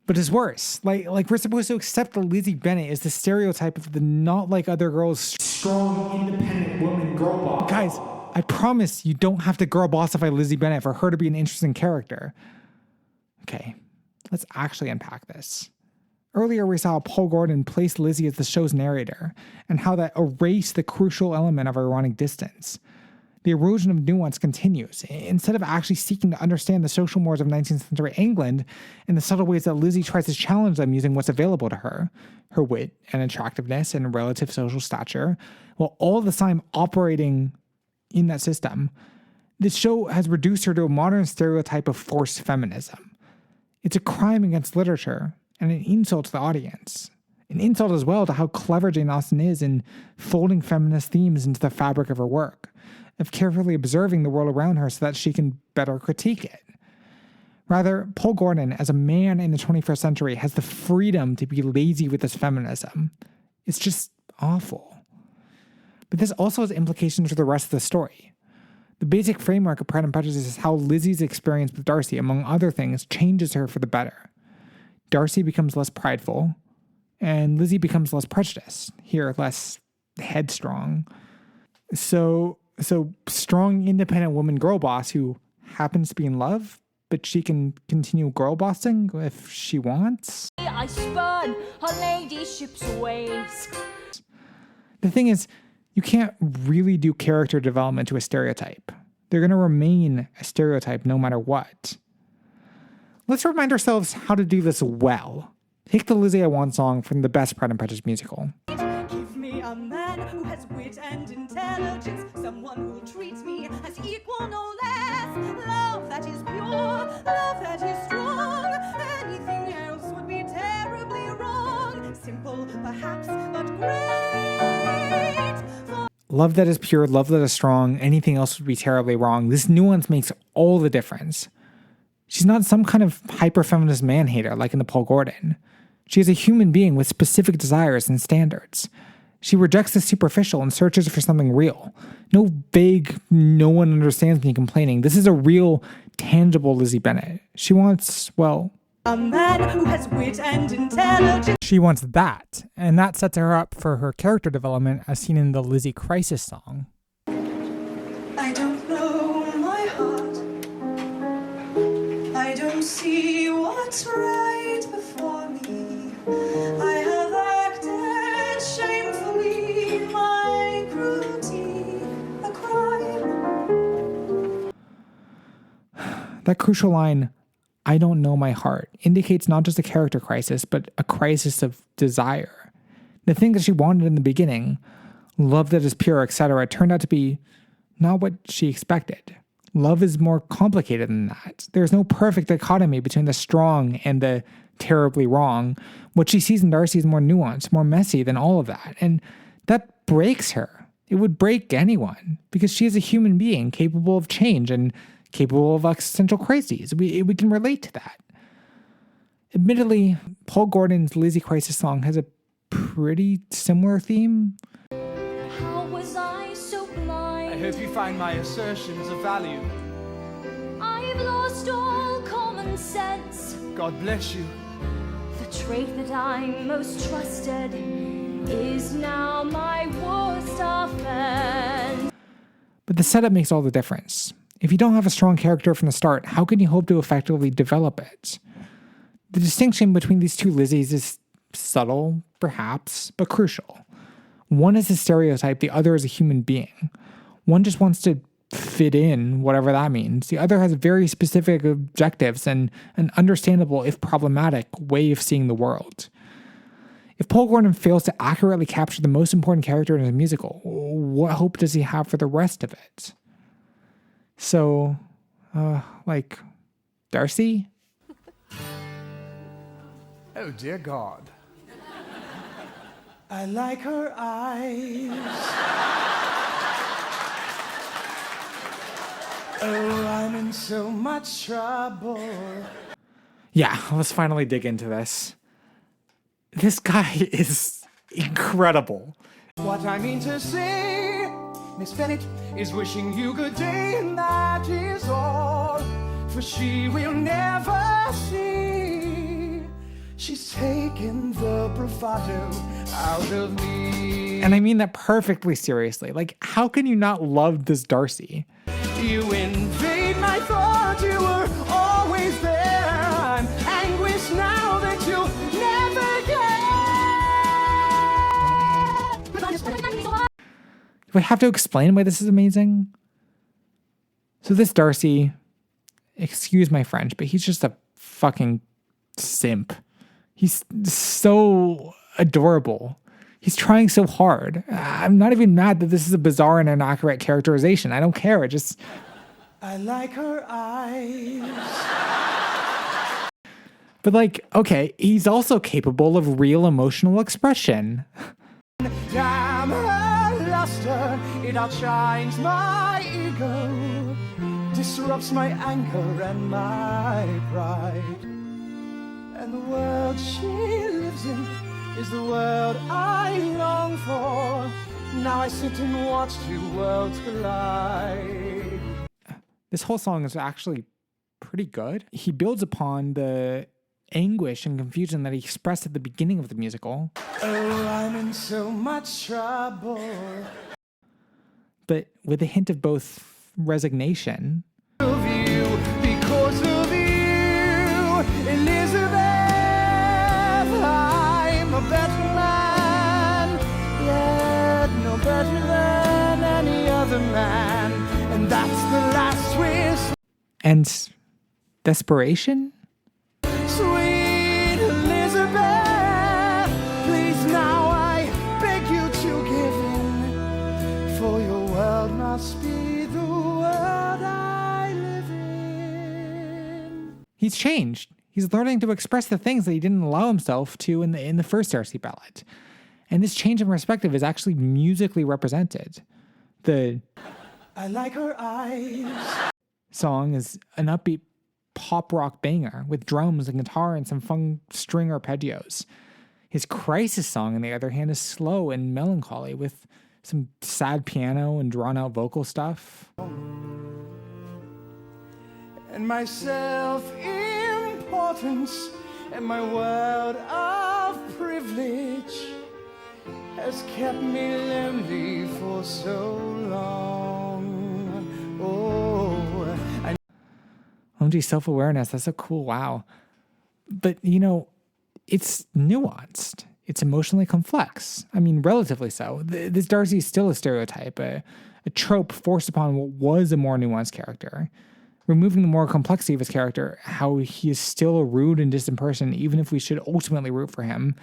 But it's worse. Like we're supposed to accept that Lizzy Bennet is the stereotype of the not like other girls, Strong, independent woman girl boss. Guys, I promise you don't have to girl bossify Lizzy Bennet for her to be an interesting character. Okay, let's actually unpack this. Earlier we saw Paul Gordon place Lizzy as the show's narrator, and how that erased the crucial element of ironic distance. The erosion of nuance continues. Instead of actually seeking to understand the social mores of 19th century England and the subtle ways that Lizzy tries to challenge them using what's available to her wit and attractiveness and relative social stature, while all the time operating in that system, this show has reduced her to a modern stereotype of forced feminism. It's a crime against literature and an insult to the audience. An insult as well to how clever Jane Austen is in folding feminist themes into the fabric of her work, of carefully observing the world around her so that she can better critique it. Rather, Paul Gordon, as a man in the 21st century, has the freedom to be lazy with his feminism. It's just awful. But this also has implications for the rest of the story. The basic framework of Pride and Prejudice is how Lizzie's experience with Darcy, among other things, changes her for the better. Darcy becomes less prideful, and Lizzie becomes less prejudiced. Here, less headstrong. So strong, independent woman girl boss who happens to be in love, but she can continue girl bossing if she wants. I spurn her ladyship's ways. The thing is, you can't really do character development to a stereotype. They're going to remain a stereotype no matter what. Let's remind ourselves how to do this well. Take the Lizzie I Want song from the best Pride and Prejudice musical. Give me a man who has wit and intelligence, someone who'll treat me as equal, no less. Love that is pure, love that is strong. Anything else would be terribly wrong. Simple, perhaps, but great. Love that is pure, love that is strong. Anything else would be terribly wrong. This nuance makes all the difference. She's not some kind of hyper-feminist man-hater like in the Paul Gordon. She is a human being with specific desires and standards. She rejects the superficial and searches for something real. No vague, no one understands me complaining. This is a real, tangible Lizzie Bennet. She wants, well... a man who has wit and intelligence. She wants that, and that sets her up for her character development as seen in the Lizzie Crisis song. I don't know my heart. I don't see what's right before me. I have acted shamefully, my cruelty, a crime. That crucial line, I don't know my heart, indicates not just a character crisis, but a crisis of desire. The thing that she wanted in the beginning, love that is pure, etc., turned out to be not what she expected. Love is more complicated than that. There's no perfect dichotomy between the strong and the terribly wrong. What she sees in Darcy is more nuanced, more messy than all of that. And that breaks her. It would break anyone, because she is a human being capable of change and capable of existential crises. We can relate to that. Admittedly, Paul Gordon's Lizzie Crisis song has a pretty similar theme. How was I so blind? I hope you find my assertions of value. I've lost all common sense. God bless you. The trait that I most trusted is now my worst offense. But the setup makes all the difference. If you don't have a strong character from the start, how can you hope to effectively develop it? The distinction between these two Lizzies is subtle, perhaps, but crucial. One is a stereotype, the other is a human being. One just wants to fit in, whatever that means. The other has very specific objectives and an understandable, if problematic, way of seeing the world. If Paul Gordon fails to accurately capture the most important character in his musical, what hope does he have for the rest of it? So, Darcy? Oh, dear God. I like her eyes. Oh, I'm in so much trouble. Yeah, let's finally dig into this. This guy is incredible. What I mean to say, Miss Bennet is wishing you good day, and that is all. For she will never see. She's taken the bravado out of me. And I mean that perfectly seriously. Like, how can you not love this Darcy? You invade my thought, you were always there. I'm anguished now that you'll never get. Do I have to explain why this is amazing? So this Darcy, excuse my French, but he's just a fucking simp. He's so adorable. He's trying so hard. I'm not even mad that this is a bizarre and inaccurate characterization. I don't care. I like her eyes. But okay, he's also capable of real emotional expression. Damn her luster, it outshines my ego, disrupts my anger and my pride. And the world she lives in is the world I long for. Now I sit and watch two worlds collide. This whole song is actually pretty good. He builds upon the anguish and confusion that he expressed at the beginning of the musical. Oh, I'm in so much trouble. But with a hint of both resignation Because of you, Elizabeth, I'm a better man, yet no better than any other man, and that's the last wish. and desperation. Sweet Elizabeth, please now I beg you to give in, for your world must be the world I live in. He's changed. He's learning to express the things that he didn't allow himself to in the first Darcy ballad. And this change in perspective is actually musically represented. The I like her eyes. song is an upbeat pop rock banger with drums and guitar and some fun string arpeggios. His Crisis song, on the other hand, is slow and melancholy with some sad piano and drawn out vocal stuff. And my self-importance and my world of privilege has kept me lonely for so long. Oh, OMG, self-awareness, that's so cool, wow. But, it's nuanced. It's emotionally complex. I mean, relatively so. This Darcy is still a stereotype, a trope forced upon what was a more nuanced character. Removing the more complexity of his character, how he is still a rude and distant person, even if we should ultimately root for him,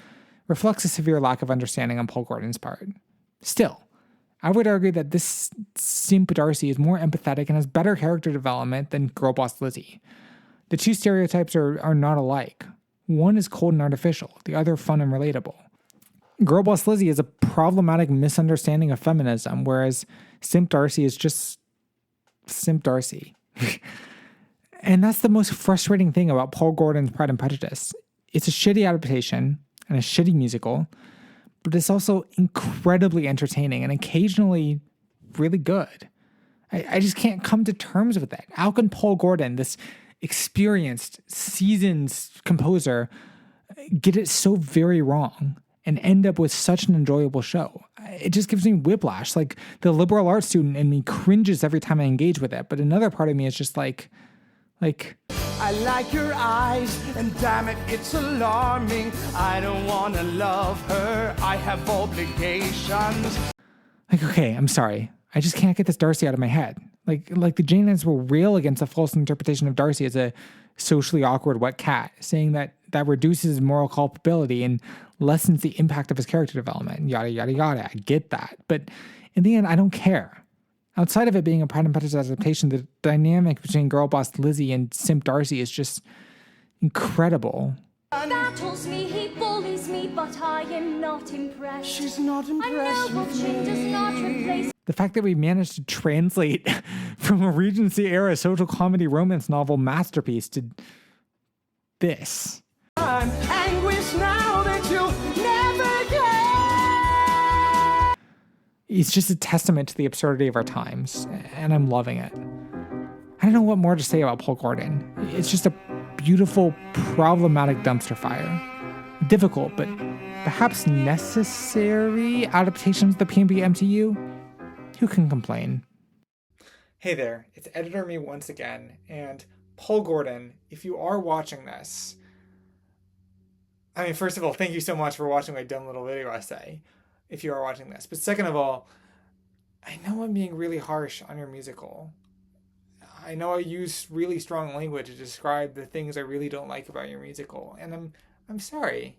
reflects a severe lack of understanding on Paul Gordon's part. Still, I would argue that this simp Darcy is more empathetic and has better character development than Girlboss Lizzy. The two stereotypes are not alike. One is cold and artificial, the other fun and relatable. Girlboss Lizzy is a problematic misunderstanding of feminism, whereas simp Darcy is just simp Darcy. And that's the most frustrating thing about Paul Gordon's Pride and Prejudice. It's a shitty adaptation and a shitty musical, but it's also incredibly entertaining and occasionally really good. I just can't come to terms with it. How can Paul Gordon, this experienced, seasoned composer, get it so very wrong and end up with such an enjoyable show? It just gives me whiplash. Like, the liberal arts student in me cringes every time I engage with it, but another part of me is just like I like your eyes, and damn it, it's alarming. I don't wanna love her, I have obligations. Okay, I'm sorry. I just can't get this Darcy out of my head. Like the Janeans were real against a false interpretation of Darcy as a socially awkward wet cat, saying that reduces his moral culpability and lessens the impact of his character development, yada, yada, yada. I get that. But in the end, I don't care. Outside of it being a Pride and Prejudice adaptation, the dynamic between Girlboss Lizzy and simp Darcy is just incredible. Battles me, he bullies me, but I am not impressed. She's not impressed with chin does not replace. The fact that we managed to translate from a Regency-era social comedy romance novel masterpiece to this. I'm anguish now that you'll never get. It's just a testament to the absurdity of our times, and I'm loving it. I don't know what more to say about Paul Gordon. It's just a beautiful, problematic dumpster fire. Difficult, but perhaps necessary adaptations of the P&B MCU? Who can complain? Hey there, it's Editor Me once again, and Paul Gordon, if you are watching this, I mean, first of all, thank you so much for watching my dumb little video essay, if you are watching this. But second of all, I know I'm being really harsh on your musical. I know I use really strong language to describe the things I really don't like about your musical, and I'm sorry,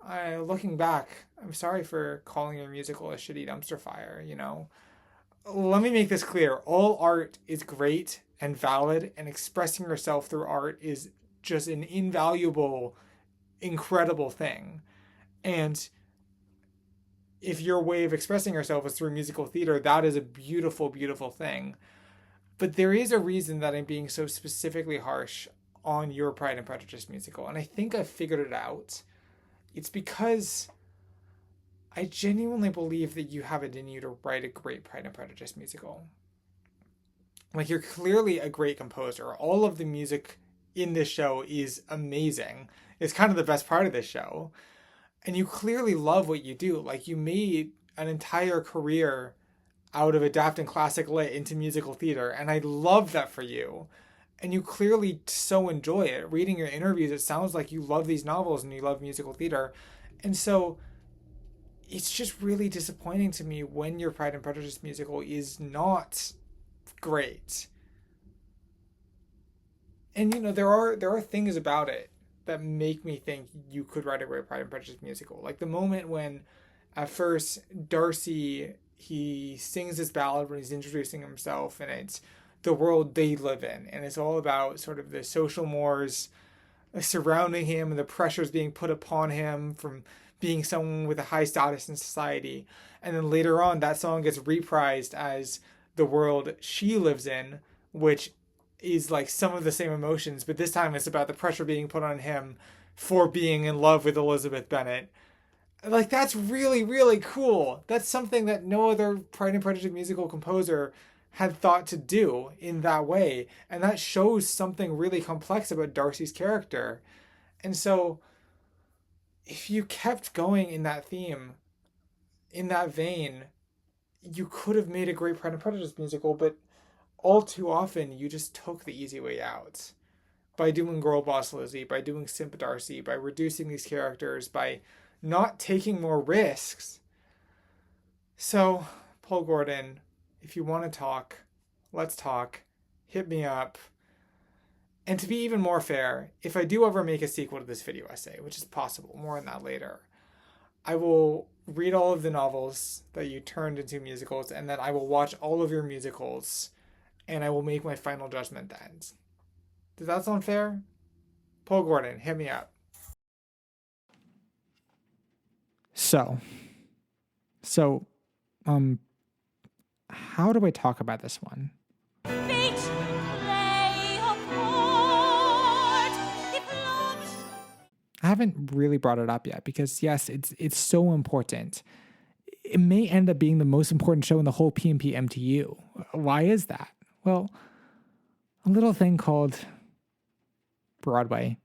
looking back, I'm sorry for calling your musical a shitty dumpster fire, Let me make this clear. All art is great and valid, and expressing yourself through art is just an invaluable, incredible thing. And if your way of expressing yourself is through musical theater, that is a beautiful, beautiful thing. But there is a reason that I'm being so specifically harsh on your Pride and Prejudice musical, and I think I've figured it out. It's because I genuinely believe that you have it in you to write a great Pride and Prejudice musical. Like, you're clearly a great composer. All of the music in this show is amazing. It's kind of the best part of this show. And you clearly love what you do. Like, you made an entire career out of adapting classic lit into musical theater. And I love that for you. And you clearly so enjoy it. Reading your interviews, it sounds like you love these novels and you love musical theater. And so it's just really disappointing to me when your Pride and Prejudice musical is not great. And, you know, there are things about it that make me think you could write a great Pride and Prejudice musical. Like the moment when, at first, Darcy, he sings this ballad when he's introducing himself, and it's the world they live in. And it's all about sort of the social mores surrounding him and the pressures being put upon him from being someone with a high status in society. And then later on, that song gets reprised as the world she lives in, which is like some of the same emotions, but this time it's about the pressure being put on him for being in love with Elizabeth Bennet. Like, that's really, really cool. That's something that no other Pride and Prejudice musical composer had thought to do in that way. And that shows something really complex about Darcy's character. And so if you kept going in that theme, in that vein, you could have made a great Pride and Prejudice musical, but all too often you just took the easy way out. By doing Girlboss Lizzy, by doing Simp Darcy, by reducing these characters, by not taking more risks. So, Paul Gordon, if you want to talk, let's talk. Hit me up. And to be even more fair, if I do ever make a sequel to this video essay, which is possible, more on that later, I will read all of the novels that you turned into musicals, and then I will watch all of your musicals, and I will make my final judgment then. Does that sound fair? Paul Gordon, hit me up. So, how do I talk about this one? I haven't really brought it up yet because, yes, it's so important. It may end up being the most important show in the whole PMP MTU. Why is that? Well, a little thing called Broadway.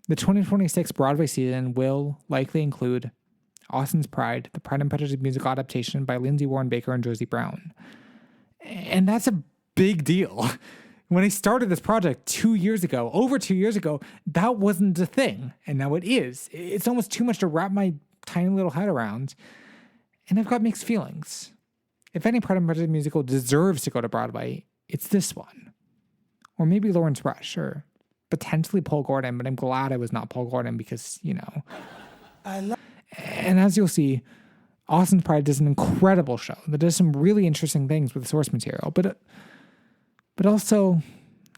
The 2026 Broadway season will likely include Austen's Pride, the Pride and Prejudice musical adaptation by Lindsay Warren Baker and Josie Brown. And that's a big deal. When I started this project over 2 years ago, that wasn't a thing. And now it is. It's almost too much to wrap my tiny little head around. And I've got mixed feelings. If any Pride and Prejudice musical deserves to go to Broadway, it's this one. Or maybe Lawrence Rush, or potentially Paul Gordon, but I'm glad I was not Paul Gordon because, you know. And as you'll see, Austen's Pride does an incredible show that does some really interesting things with the source material, but also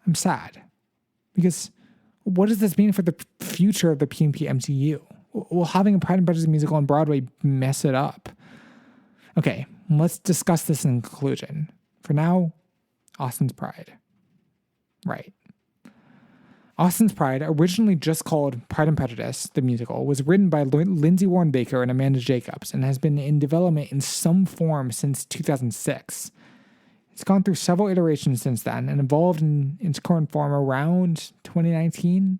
I'm sad because what does this mean for the future of the PMP MCU? Will having a Pride and Prejudice musical on Broadway mess it up? Okay, let's discuss this in conclusion. For now, Austen's Pride. Right. Austen's Pride, originally just called Pride and Prejudice, the musical, was written by Lindsay Warren Baker and Amanda Jacobs and has been in development in some form since 2006. It's gone through several iterations since then and evolved in its current form around 2019.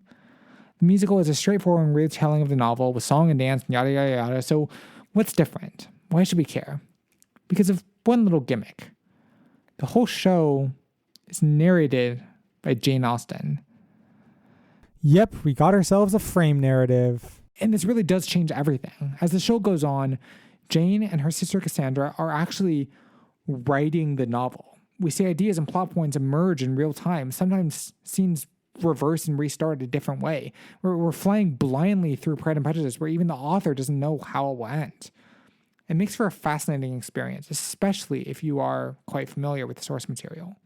The musical is a straightforward retelling of the novel with song and dance and yada yada yada. So what's different? Why should we care? Because of one little gimmick. The whole show is narrated by Jane Austen. Yep, we got ourselves a frame narrative. And this really does change everything. As the show goes on, Jane and her sister Cassandra are actually writing the novel. We see ideas and plot points emerge in real time, sometimes scenes reverse and restart a different way. We're flying blindly through Pride and Prejudice where even the author doesn't know how it will end. It makes for a fascinating experience, especially if you are quite familiar with the source material.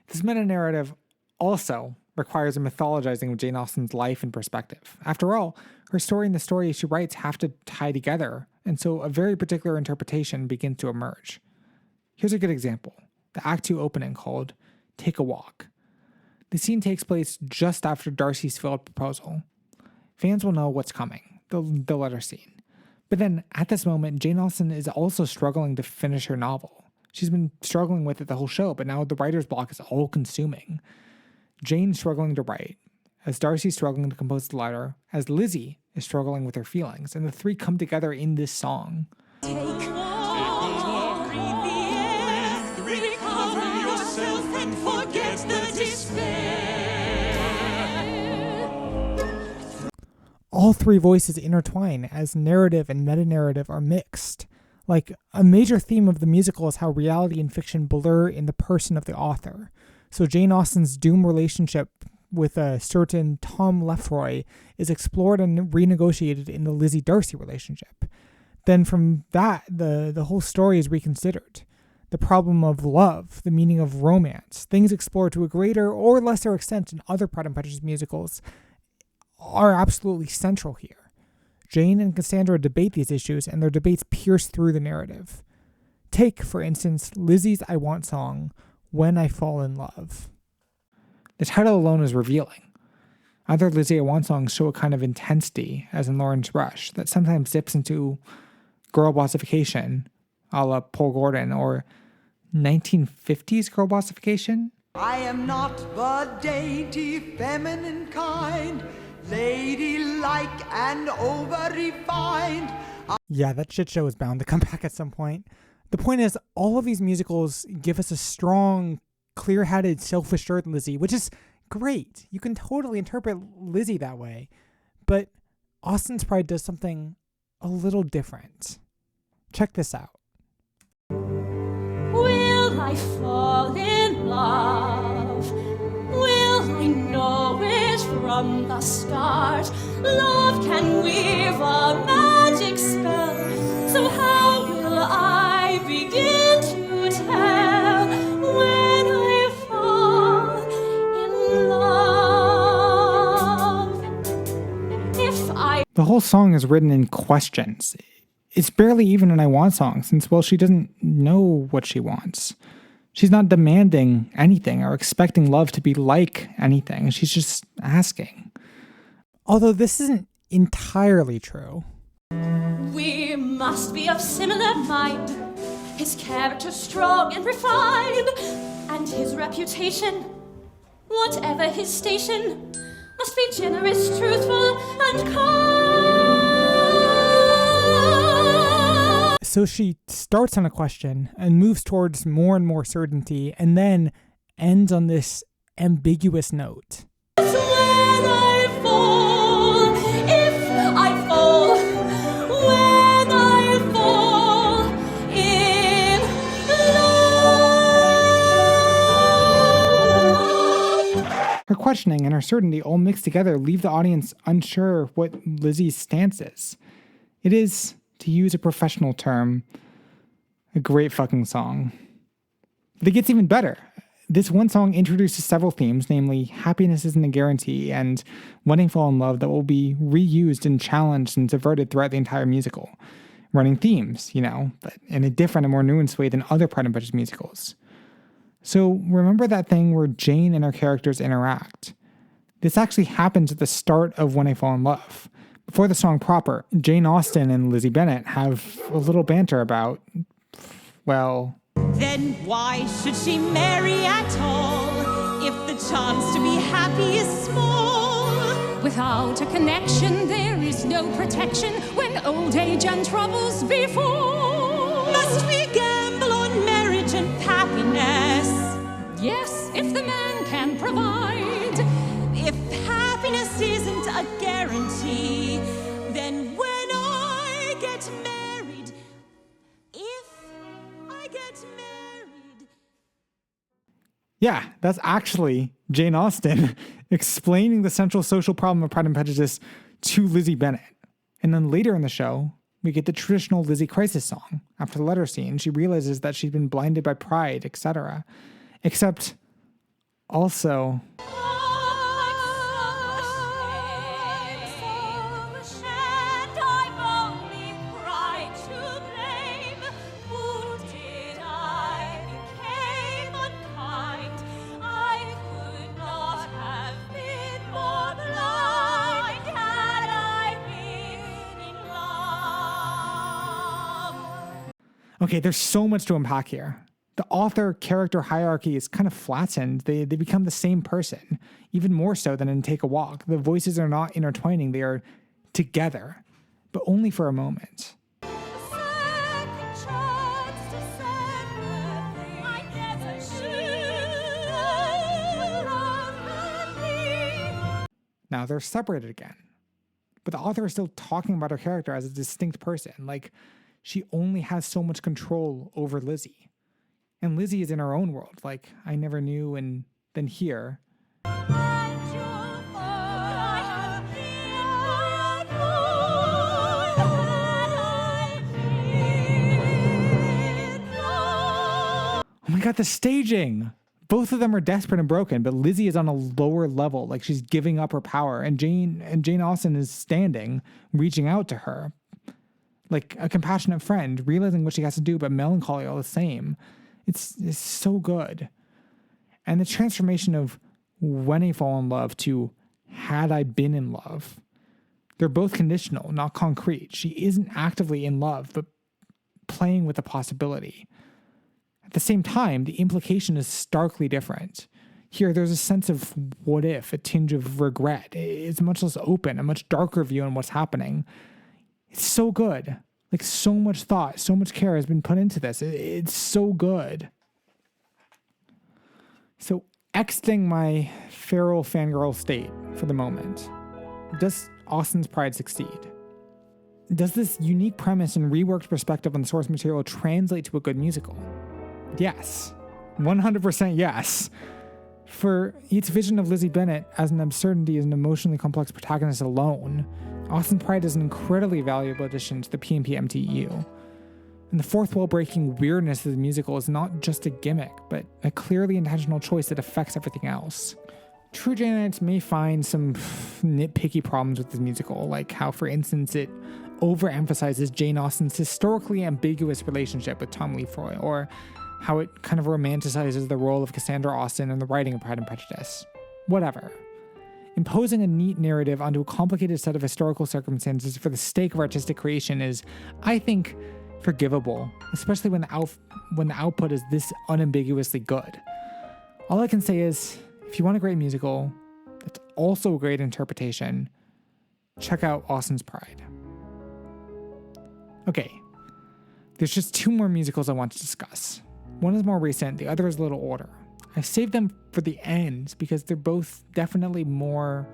This meta-narrative also requires a mythologizing of Jane Austen's life and perspective. After all, her story and the story she writes have to tie together, and so a very particular interpretation begins to emerge. Here's a good example. The Act 2 opening called Take a Walk. The scene takes place just after Darcy's failed proposal. Fans will know what's coming, the letter scene. But then, at this moment, Jane Austen is also struggling to finish her novel. She's been struggling with it the whole show, but now the writer's block is all consuming. Jane's struggling to write, as Darcy's struggling to compose the letter, as Lizzy is struggling with her feelings, and the three come together in this song. Take recover yourself and forget the despair. All three voices intertwine as narrative and meta-narrative are mixed. Like, a major theme of the musical is how reality and fiction blur in the person of the author. So Jane Austen's doomed relationship with a certain Tom Lefroy is explored and renegotiated in the Lizzy Darcy relationship. Then from that, the whole story is reconsidered. The problem of love, the meaning of romance, things explored to a greater or lesser extent in other Pride and Prejudice musicals, are absolutely central here. Jane and Cassandra debate these issues, and their debates pierce through the narrative. Take, for instance, Lizzy's I Want song, When I Fall in Love. The title alone is revealing. Other Lizzy I Want songs show a kind of intensity, as in Lauren's Rush, that sometimes dips into girlbossification, a la Paul Gordon, or 1950s girlbossification. I am not the dainty, feminine kind, ladylike and over-refined. Yeah, that shit show is bound to come back at some point. The point is, all of these musicals give us a strong, clear-headed, self-assured Lizzy, which is great. You can totally interpret Lizzy that way. But Austen's Pride does something a little different. Check this out. Will I fall in love? Will I know it from the start? Love can weave a magic spell, so how will I begin to tell when I fall in love? If I... The whole song is written in questions. It's barely even an I Want song, since, well, she doesn't know what she wants. She's not demanding anything or expecting love to be like anything. She's just asking. Although this isn't entirely true. We must be of similar mind. His character strong and refined, and his reputation, whatever his station, must be generous, truthful, and kind. So she starts on a question and moves towards more and more certainty, and then ends on this ambiguous note. When I fall, if I fall, when I fall in love. Her questioning and her certainty all mixed together leave the audience unsure what Lizzy's stance is. It is, to use a professional term, a great fucking song. But it gets even better. This one song introduces several themes, namely happiness isn't a guarantee and when I fall in love, that will be reused and challenged and subverted throughout the entire musical. Running themes, but in a different and more nuanced way than other Pride and Prejudice musicals. So remember that thing where Jane and her characters interact. This actually happens at the start of When I Fall in Love. Before the song proper, Jane Austen and Lizzy Bennet have a little banter about, well... Then why should she marry at all, if the chance to be happy is small? Without a connection, there is no protection when old age and troubles befall. Must we gamble on marriage and happiness? Yes, if the man can provide. If happiness isn't a guarantee, then when I get married, if I get married... Yeah, that's actually Jane Austen explaining the central social problem of Pride and Prejudice to Lizzy Bennet. And then later in the show, we get the traditional Lizzy crisis song. After the letter scene, she realizes that she's been blinded by pride, etc. Except also... Okay, there's so much to unpack here. The author-character hierarchy is kind of flattened. They become the same person, even more so than in Take a Walk. The voices are not intertwining. They are together, but only for a moment. Now they're separated again, but the author is still talking about her character as a distinct person. Like, she only has so much control over Lizzy. And Lizzy is in her own world, like, I never knew, and then here. Oh my god, the staging! Both of them are desperate and broken, but Lizzy is on a lower level, like she's giving up her power, and Jane Austen is standing, reaching out to her, like a compassionate friend, realizing what she has to do, but melancholy all the same. It's so good. And the transformation of when I fall in love to had I been in love, they're both conditional, not concrete. She isn't actively in love, but playing with the possibility. At the same time, the implication is starkly different. Here, there's a sense of what if, a tinge of regret. It's much less open, a much darker view on what's happening. It's so good. Like, so much thought, so much care has been put into this. It's so good. So, exiting my feral fangirl state for the moment, does Austen's Pride succeed? Does this unique premise and reworked perspective on the source material translate to a good musical? Yes. 100% yes. For its vision of Lizzy Bennet as an absurdity as an emotionally complex protagonist alone, Austen's Pride is an incredibly valuable addition to the P&P MTU. And the fourth wall-breaking weirdness of the musical is not just a gimmick, but a clearly intentional choice that affects everything else. True Janeites may find some nitpicky problems with the musical, like how, for instance, it overemphasizes Jane Austen's historically ambiguous relationship with Tom Lefroy, or how it kind of romanticizes the role of Cassandra Austen in the writing of Pride and Prejudice. Whatever. Imposing a neat narrative onto a complicated set of historical circumstances for the sake of artistic creation is, I think, forgivable, especially when the output is this unambiguously good. All I can say is, if you want a great musical that's also a great interpretation, check out Austen's Pride. Okay, there's just two more musicals I want to discuss. One is more recent, the other is a little older. I saved them for the end because they're both definitely more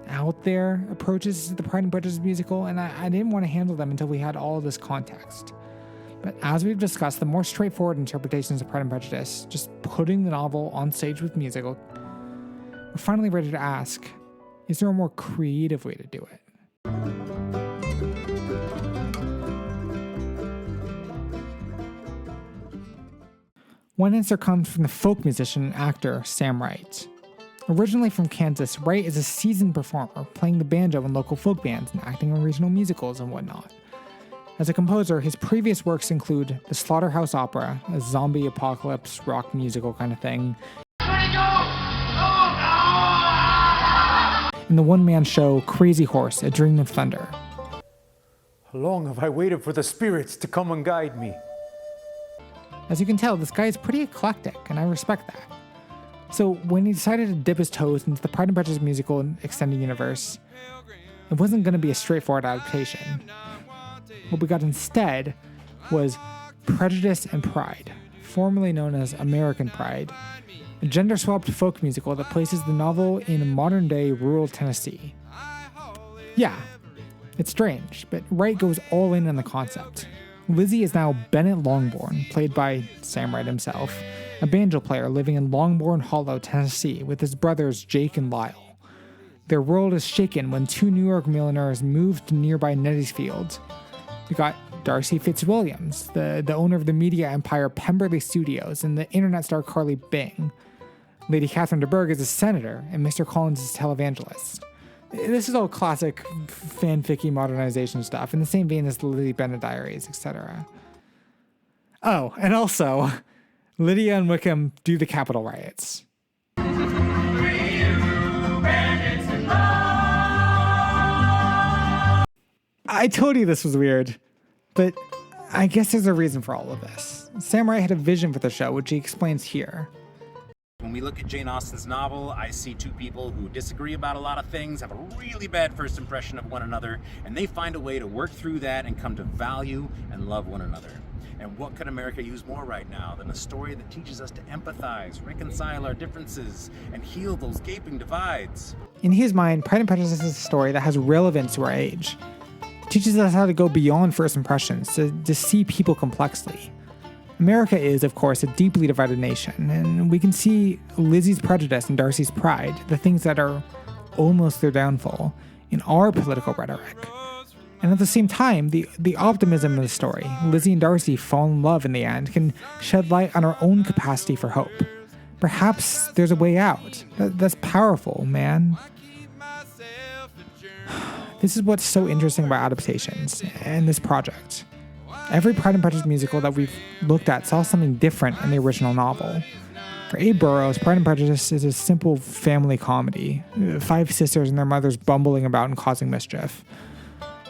out there approaches to the Pride and Prejudice musical, and I didn't want to handle them until we had all of this context. But as we've discussed, the more straightforward interpretations of Pride and Prejudice, just putting the novel on stage with musical, we're finally ready to ask, is there a more creative way to do it? One answer comes from the folk musician and actor Sam Wright. Originally from Kansas, Wright is a seasoned performer, playing the banjo in local folk bands and acting in regional musicals and whatnot. As a composer, his previous works include the Slaughterhouse Opera, a zombie apocalypse rock musical kind of thing, and the one-man show Crazy Horse, A Dream of Thunder. How long have I waited for the spirits to come and guide me? As you can tell, this guy is pretty eclectic, and I respect that. So when he decided to dip his toes into the Pride and Prejudice musical and extended universe, it wasn't going to be a straightforward adaptation. What we got instead was Prejudice and Pride, formerly known as American Pride, a gender-swapped folk musical that places the novel in modern-day rural Tennessee. Yeah, it's strange, but Wright goes all in on the concept. Lizzy is now Bennett Longbourn, played by Sam Wright himself, a banjo player living in Longbourn Hollow, Tennessee, with his brothers Jake and Lyle. Their world is shaken when two New York millionaires move to nearby Nettiesfield. We got Darcy Fitzwilliams, the owner of the media empire Pemberley Studios, and the internet star Carly Bing. Lady Catherine de Bourgh is a senator, and Mr. Collins is a televangelist. This is all classic fanficky modernization stuff, in the same vein as the Lizzy Bennet Diaries, etc. Oh, and also, Lydia and Wickham do the Capitol riots. I told you this was weird, but I guess there's a reason for all of this. Sam Wright had a vision for the show, which he explains here. When we look at Jane Austen's novel, I see two people who disagree about a lot of things, have a really bad first impression of one another, and they find a way to work through that and come to value and love one another. And what could America use more right now than a story that teaches us to empathize, reconcile our differences, and heal those gaping divides? In his mind, Pride and Prejudice is a story that has relevance to our age. It teaches us how to go beyond first impressions, to see people complexly. America is, of course, a deeply divided nation, and we can see Lizzy's prejudice and Darcy's pride, the things that are almost their downfall, in our political rhetoric. And at the same time, the optimism of the story, Lizzy and Darcy fall in love in the end, can shed light on our own capacity for hope. Perhaps there's a way out. That's powerful, man. This is what's so interesting about adaptations and this project. Every Pride and Prejudice musical that we've looked at saw something different in the original novel. For Abe Burrows, Pride and Prejudice is a simple family comedy. 5 sisters and their mothers bumbling about and causing mischief.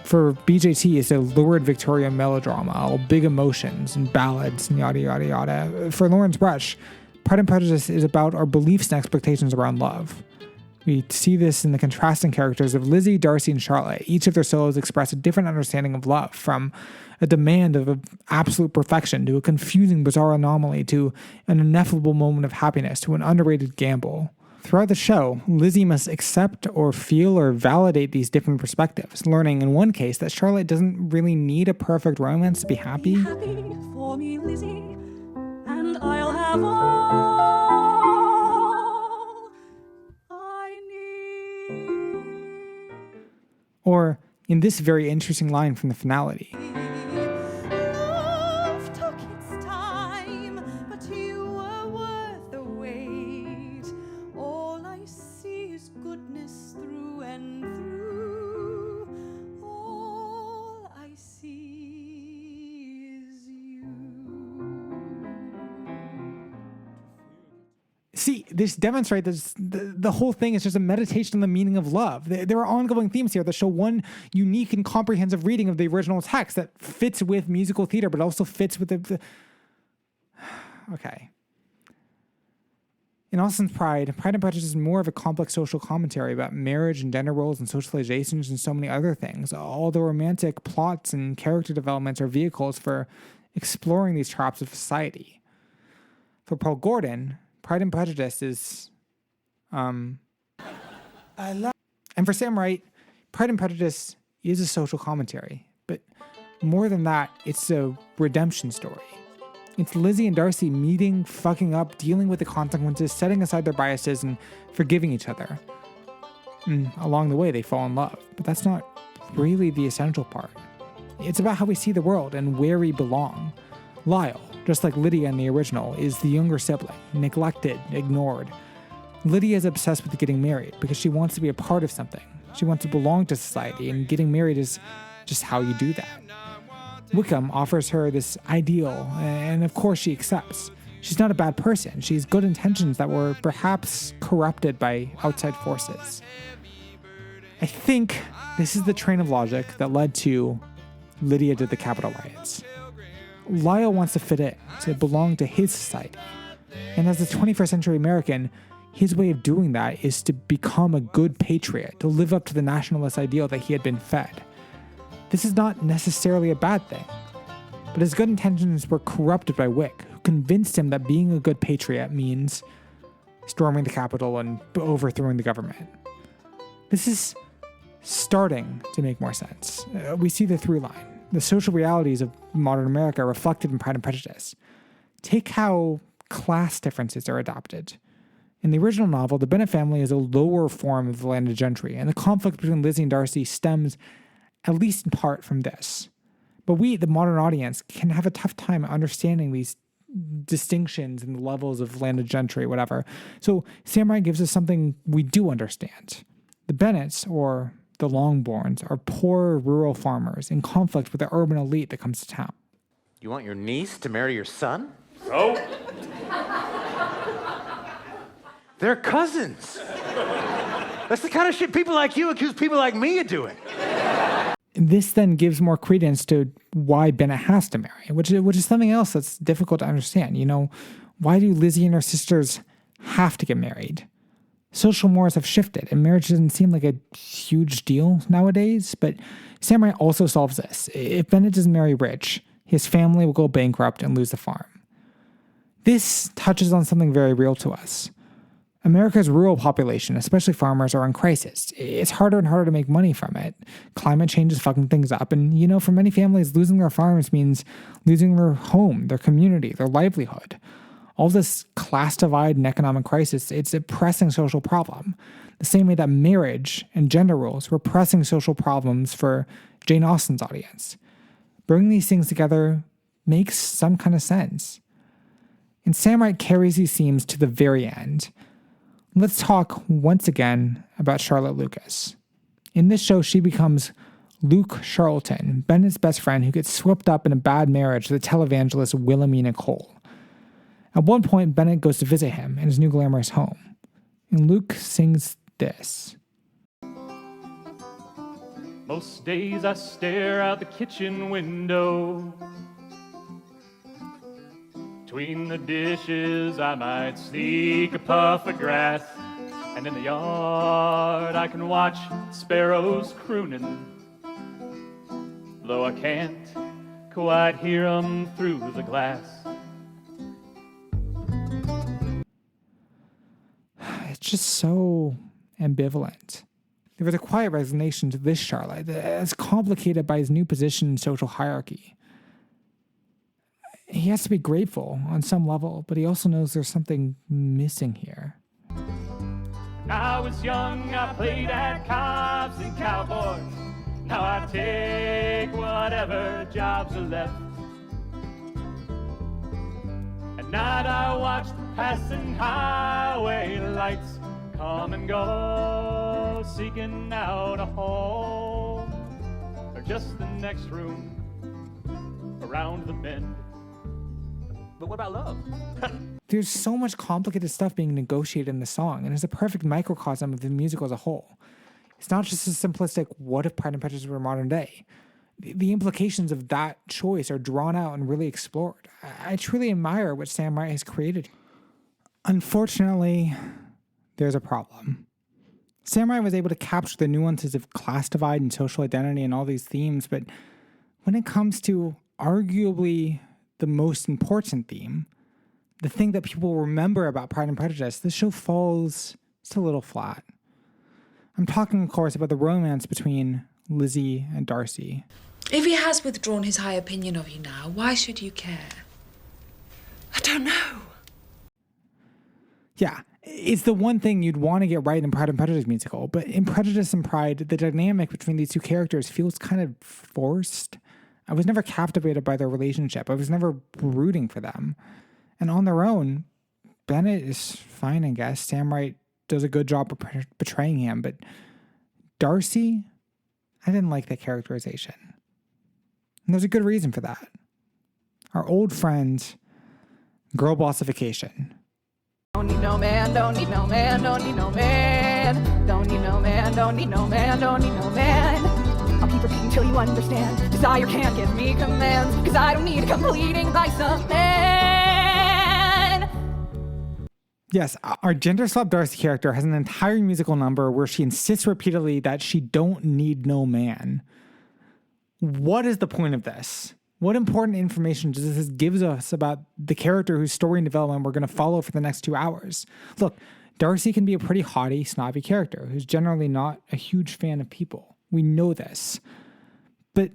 For BJT, it's a lurid Victorian melodrama, all big emotions and ballads and yada yada yada. For Lawrence Brush, Pride and Prejudice is about our beliefs and expectations around love. We see this in the contrasting characters of Lizzy, Darcy, and Charlotte. Each of their solos express a different understanding of love, from a demand of absolute perfection to a confusing, bizarre anomaly to an ineffable moment of happiness to an underrated gamble. Throughout the show, Lizzy must accept or feel or validate these different perspectives, learning in one case that Charlotte doesn't really need a perfect romance to be happy. Happy for me, Lizzy, and I'll have all I need. Or in this very interesting line from the finale. Love took its time, but you were worth the wait. All I see is goodness through and through. All I see is you. See, this demonstrates the whole thing is just a meditation on the meaning of love. There are ongoing themes here that show one unique and comprehensive reading of the original text that fits with musical theater, but also fits with the... Okay. In Austen's Pride and Prejudice is more of a complex social commentary about marriage and gender roles and socializations and so many other things. All the romantic plots and character developments are vehicles for exploring these traps of society. For Paul Gordon, Pride and Prejudice is, and for Sam Wright, Pride and Prejudice is a social commentary, but more than that, it's a redemption story. It's Lizzy and Darcy meeting, fucking up, dealing with the consequences, setting aside their biases, and forgiving each other. And along the way, they fall in love, but that's not really the essential part. It's about how we see the world and where we belong. Lyle, just like Lydia in the original, is the younger sibling, neglected, ignored. Lydia is obsessed with getting married because she wants to be a part of something. She wants to belong to society, and getting married is just how you do that. Wickham offers her this ideal, and of course she accepts. She's not a bad person. She has good intentions that were perhaps corrupted by outside forces. I think this is the train of logic that led to Lydia did the Capitol riots. Lyle wants to fit in, to belong to his society. And as a 21st century American, his way of doing that is to become a good patriot, to live up to the nationalist ideal that he had been fed. This is not necessarily a bad thing, but his good intentions were corrupted by Wick, who convinced him that being a good patriot means storming the Capitol and overthrowing the government. This is starting to make more sense. We see the through line. The social realities of modern America are reflected in Pride and Prejudice. Take how class differences are adopted. In the original novel, the Bennet family is a lower form of the landed gentry, and the conflict between Lizzy and Darcy stems, at least in part, from this. But we, the modern audience, can have a tough time understanding these distinctions and the levels of landed gentry, whatever. So Sam Wright gives us something we do understand. The Bennets, or the Longbourns, are poor rural farmers in conflict with the urban elite that comes to town. You want your niece to marry your son? So? They're cousins. That's the kind of shit people like you accuse people like me of doing. this then gives more credence to why Bennett has to marry, which is something else that's difficult to understand. Why do Lizzy and her sisters have to get married? Social mores have shifted, and marriage doesn't seem like a huge deal nowadays, but Samurai also solves this. If Bennett doesn't marry Rich, his family will go bankrupt and lose the farm. This touches on something very real to us. America's rural population, especially farmers, are in crisis. It's harder and harder to make money from it. Climate change is fucking things up, and for many families, losing their farms means losing their home, their community, their livelihood. All this class divide and economic crisis, it's a pressing social problem. The same way that marriage and gender roles were pressing social problems for Jane Austen's audience. Bringing these things together makes some kind of sense. And Samurai carries these themes to the very end. Let's talk once again about Charlotte Lucas. In this show, she becomes Luke Charlton, Bennett's best friend who gets swept up in a bad marriage with the televangelist Wilhelmina Cole. At one point, Bennett goes to visit him in his new glamorous home, and Luke sings this. Most days I stare out the kitchen window. Between the dishes I might sneak a puff of grass, and in the yard I can watch sparrows crooning, though I can't quite hear 'em through the glass. It's just so ambivalent. There was a quiet resignation to this Charlotte that's complicated by his new position in social hierarchy. He has to be grateful on some level, but he also knows there's something missing here. When I was young, I played at cops and cowboys. Now I take whatever jobs are left. At night I watch the passing highway lights come and go, seeking out a home, or just the next room around the bend. But what about love? There's so much complicated stuff being negotiated in the song, and it's a perfect microcosm of the musical as a whole. It's not just a simplistic, what if Pride and Prejudice were modern day? The implications of that choice are drawn out and really explored. I truly admire what Sam Wright has created. Unfortunately, there's a problem. Sam Wright was able to capture the nuances of class divide and social identity and all these themes, but when it comes to arguably the most important theme, the thing that people remember about Pride and Prejudice, this show falls just a little flat. I'm talking, of course, about the romance between Lizzy and Darcy. If he has withdrawn his high opinion of you now, why should you care? I don't know. Yeah, it's the one thing you'd want to get right in Pride and Prejudice musical, but in Prejudice and Pride, the dynamic between these two characters feels kind of forced. I was never captivated by their relationship. I was never rooting for them. And on their own, Bennett is fine, I guess. Sam Wright does a good job of portraying him, but Darcy, I didn't like that characterization. And there's a good reason for that. Our old friend, Girlbossification. Don't need no man, don't need no man, don't need no man. Don't need no man, don't need no man, don't need no man. I'll keep repeating till you understand. Desire can't give me commands, cause I don't need completing by some man. Yes, our gender swap Darcy character has an entire musical number where she insists repeatedly that she don't need no man. What is the point of this? What important information does this give us about the character whose story and development we're going to follow for the next 2 hours? Look, Darcy can be a pretty haughty, snobby character who's generally not a huge fan of people. We know this. But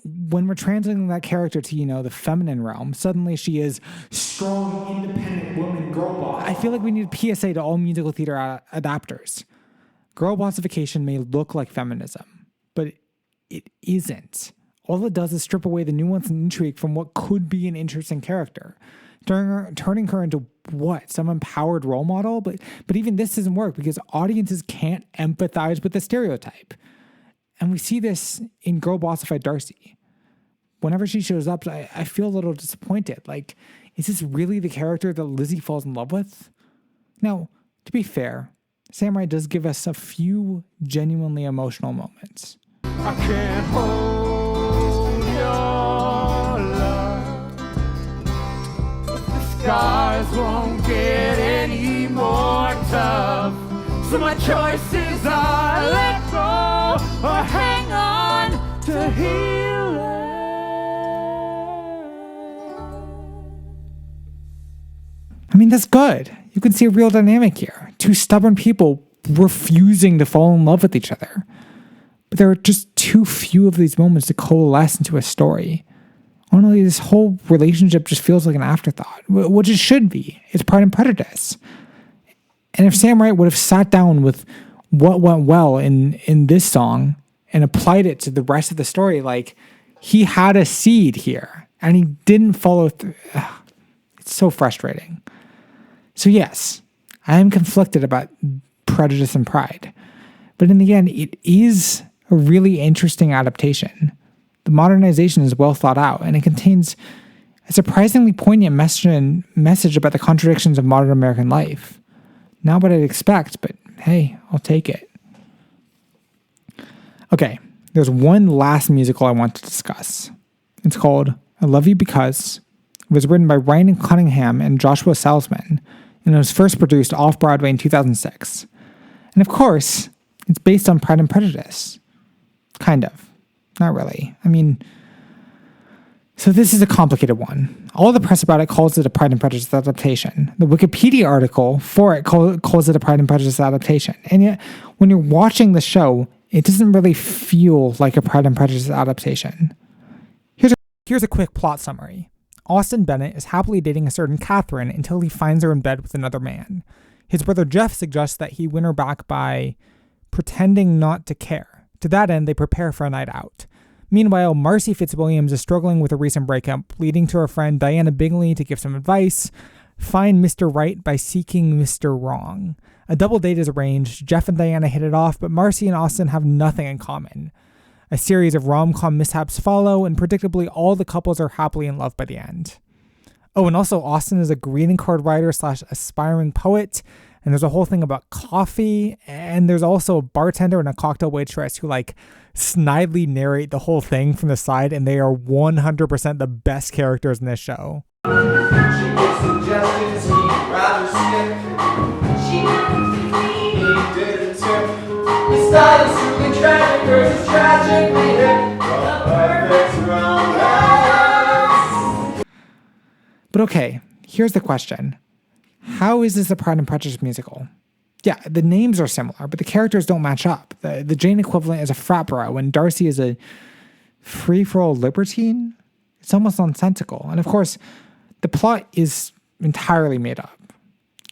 when we're translating that character to, the feminine realm, suddenly she is strong, independent woman, girl boss. I feel like we need a PSA to all musical theater adapters. Girlbossification may look like feminism, but it isn't. All it does is strip away the nuance and intrigue from what could be an interesting character, turning her into what? Some empowered role model? But even this doesn't work because audiences can't empathize with the stereotype. And we see this in Girlbossified Darcy. Whenever she shows up, I feel a little disappointed. Like, is this really the character that Lizzy falls in love with? Now, to be fair, Sam Wright does give us a few genuinely emotional moments. I can't hold your love. The skies won't get any more tough. So my choices are let go or hang on to heal it. I mean, that's good. You can see a real dynamic here. Two stubborn people refusing to fall in love with each other. But there are just too few of these moments to coalesce into a story. Honestly, this whole relationship just feels like an afterthought, which it should be. It's Pride and Prejudice. And if Sam Wright would have sat down with what went well in this song and applied it to the rest of the story, like, he had a seed here and he didn't follow through. It's so frustrating. So yes, I am conflicted about Prejudice and Pride. But in the end, it is a really interesting adaptation. The modernization is well thought out, and it contains a surprisingly poignant message about the contradictions of modern American life. Not what I'd expect, but hey, I'll take it. Okay, there's one last musical I want to discuss. It's called I Love You Because. It was written by Ryan Cunningham and Joshua Salzman, and it was first produced off-Broadway in 2006. And of course, it's based on Pride and Prejudice. Kind of. Not really. I mean, so this is a complicated one. All the press about it calls it a Pride and Prejudice adaptation. The Wikipedia article for it calls it a Pride and Prejudice adaptation. And yet, when you're watching the show, it doesn't really feel like a Pride and Prejudice adaptation. Here's a quick plot summary. Austin Bennett is happily dating a certain Catherine until he finds her in bed with another man. His brother Jeff suggests that he win her back by pretending not to care. To that end, they prepare for a night out. Meanwhile, Marcy Fitzwilliams is struggling with a recent breakup, leading to her friend Diana Bingley to give some advice. Find Mr. Right by seeking Mr. Wrong. A double date is arranged. Jeff and Diana hit it off, but Marcy and Austin have nothing in common. A series of rom-com mishaps follow, and predictably all the couples are happily in love by the end. Oh, and also Austin is a greeting card writer / aspiring poet, and there's a whole thing about coffee, and there's also a bartender and a cocktail waitress who snidely narrate the whole thing from the side, and they are 100% the best characters in this show. She gives suggestions, he'd rather skip. She he did a tip. His style is truly tragic, hers is tragically hip. The perfect romance. But okay, here's the question. How is this a Pride and Prejudice musical? Yeah, the names are similar, but the characters don't match up. The Jane equivalent is a frat bro, and Darcy is a free-for-all libertine. It's almost nonsensical. And of course, the plot is entirely made up.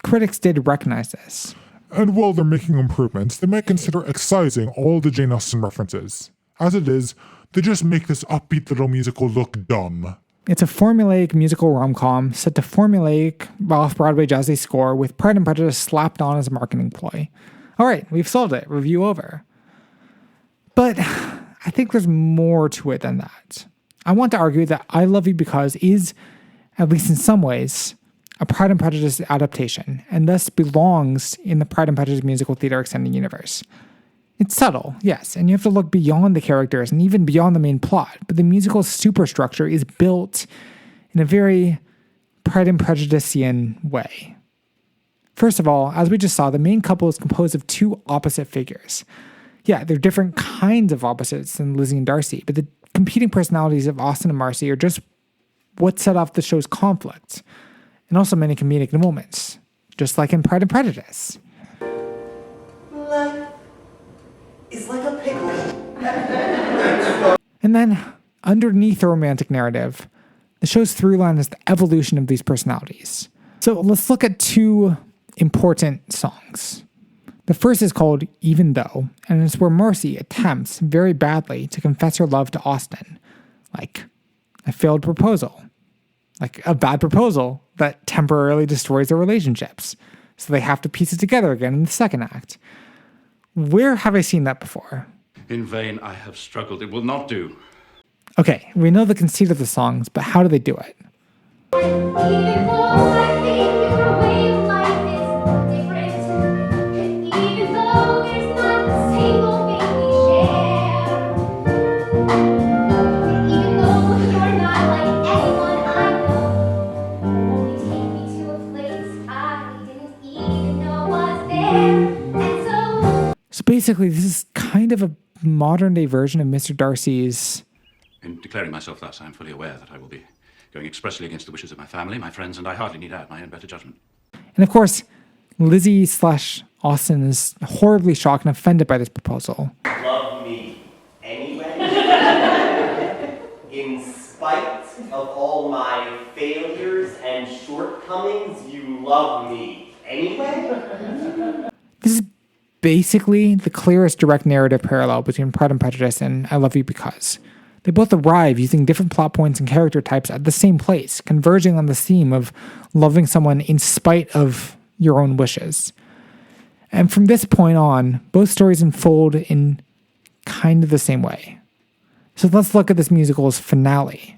Critics did recognize this. And while they're making improvements, they might consider excising all the Jane Austen references. As it is, they just make this upbeat little musical look dumb. It's a formulaic musical rom-com set to formulaic off-Broadway jazzy score with Pride and Prejudice slapped on as a marketing ploy. All right, we've solved it. Review over. But I think there's more to it than that. I want to argue that I Love You Because is, at least in some ways, a Pride and Prejudice adaptation, and thus belongs in the Pride and Prejudice musical theater extended universe. It's subtle, yes, and you have to look beyond the characters and even beyond the main plot, but the musical superstructure is built in a very Pride and Prejudicean way. First of all, as we just saw, the main couple is composed of two opposite figures. Yeah, they're different kinds of opposites than Lizzie and Darcy, but the competing personalities of Austin and Marcy are just what set off the show's conflict, and also many comedic moments, just like in Pride and Prejudice. Life is like a pickle. And then, underneath the romantic narrative, the show's through line is the evolution of these personalities. So let's look at two important songs. The first is called Even Though, and it's where Marcy attempts very badly to confess her love to Austin. Like a failed proposal. Like a bad proposal that temporarily destroys their relationships. So they have to piece it together again in the second act. Where have I seen that before? In vain I have struggled. It will not do. Okay, we know the conceit of the songs, but how do they do it? Even though I think your way of life is different, even though there's not a single thing we share, basically, this is kind of a modern day version of Mr. Darcy's. In declaring myself thus, I am fully aware that I will be going expressly against the wishes of my family, my friends, and I hardly need add my own better judgment. And of course, Lizzy/Austin is horribly shocked and offended by this proposal. Love me anyway? In spite of all my failures and shortcomings, you love me anyway? This is basically the clearest direct narrative parallel between Pride and Prejudice and I Love You Because. They both arrive using different plot points and character types at the same place, converging on the theme of loving someone in spite of your own wishes. And from this point on, both stories unfold in kind of the same way. So let's look at this musical's finale.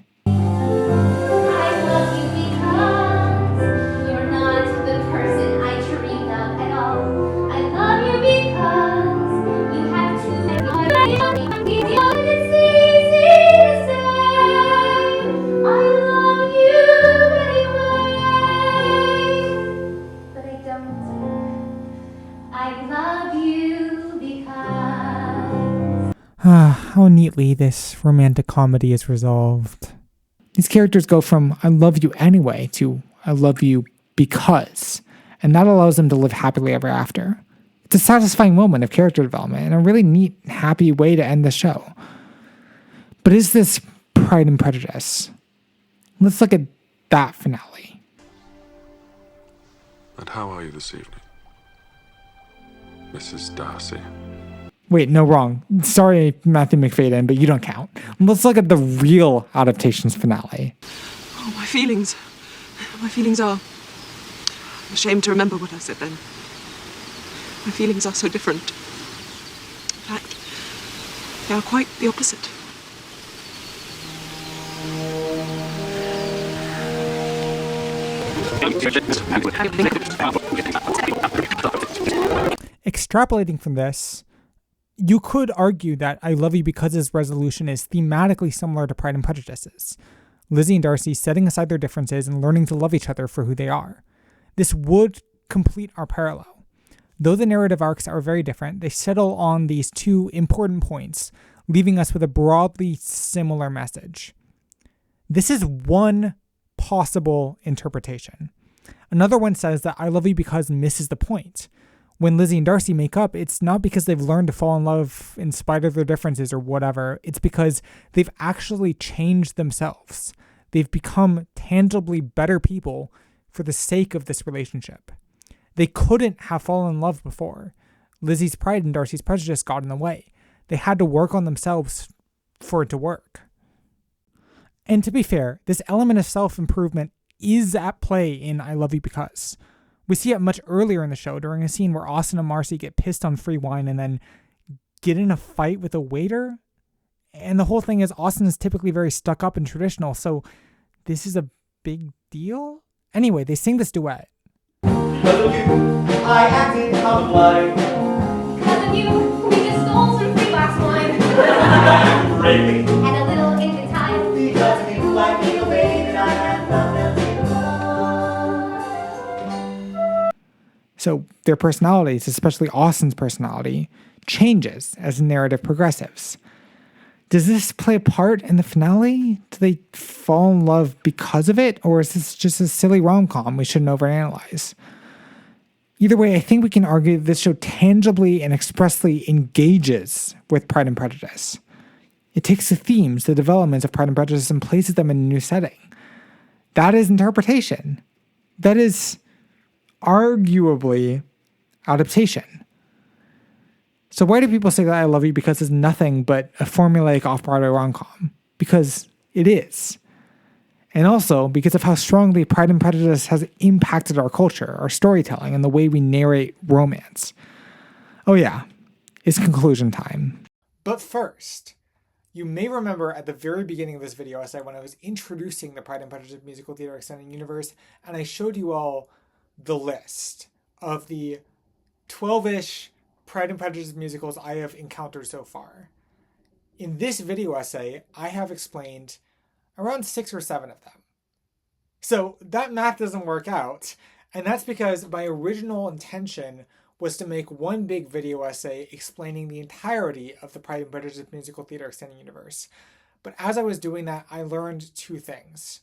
How neatly this romantic comedy is resolved. These characters go from I love you anyway to I love you because, and that allows them to live happily ever after. It's a satisfying moment of character development and a really neat, happy way to end the show. But is this Pride and Prejudice? Let's look at that finale. And how are you this evening, Mrs. Darcy? Wait, no, wrong. Sorry, Matthew McFadden, but you don't count. Let's look at the real adaptation's finale. Oh, my feelings. My feelings are... I'm ashamed to remember what I said then. My feelings are so different. In fact, they are quite the opposite. Extrapolating from this, you could argue that I Love You Because's resolution is thematically similar to Pride and Prejudice's. Lizzy and Darcy setting aside their differences and learning to love each other for who they are. This would complete our parallel. Though the narrative arcs are very different, they settle on these two important points, leaving us with a broadly similar message. This is one possible interpretation. Another one says that I Love You Because misses the point. When Lizzy and Darcy make up, it's not because they've learned to fall in love in spite of their differences or whatever. It's because they've actually changed themselves. They've become tangibly better people for the sake of this relationship. They couldn't have fallen in love before. Lizzy's pride and Darcy's prejudice got in the way. They had to work on themselves for it to work. And to be fair, this element of self-improvement is at play in I Love You Because. We see it much earlier in the show during a scene where Austin and Marcy get pissed on free wine and then get in a fight with a waiter. And the whole thing is Austin is typically very stuck up and traditional, so this is a big deal? Anyway, they sing this duet. Because of you, I acted out of line. Because of you, we just stole some free glass wine. Really? And a little ink and time. Because you like me the way that I have found out. So their personalities, especially Austin's personality, changes as the narrative progresses. Does this play a part in the finale? Do they fall in love because of it? Or is this just a silly rom-com we shouldn't overanalyze? Either way, I think we can argue that this show tangibly and expressly engages with Pride and Prejudice. It takes the themes, the developments of Pride and Prejudice, and places them in a new setting. That is interpretation. That is arguably adaptation. So why do people say that I Love You Because it's nothing but a formulaic off-Broadway rom-com? Because it is. And also because of how strongly Pride and Prejudice has impacted our culture, our storytelling, and the way we narrate romance. Oh yeah, it's conclusion time. But first, you may remember at the very beginning of this video essay when I was introducing the Pride and Prejudice musical theater extended universe, and I showed you all the list of the 12-ish Pride and Prejudice musicals I have encountered so far. In this video essay, I have explained around 6 or 7 of them. So that math doesn't work out, and that's because my original intention was to make one big video essay explaining the entirety of the Pride and Prejudice musical theater extended universe. But as I was doing that, I learned two things.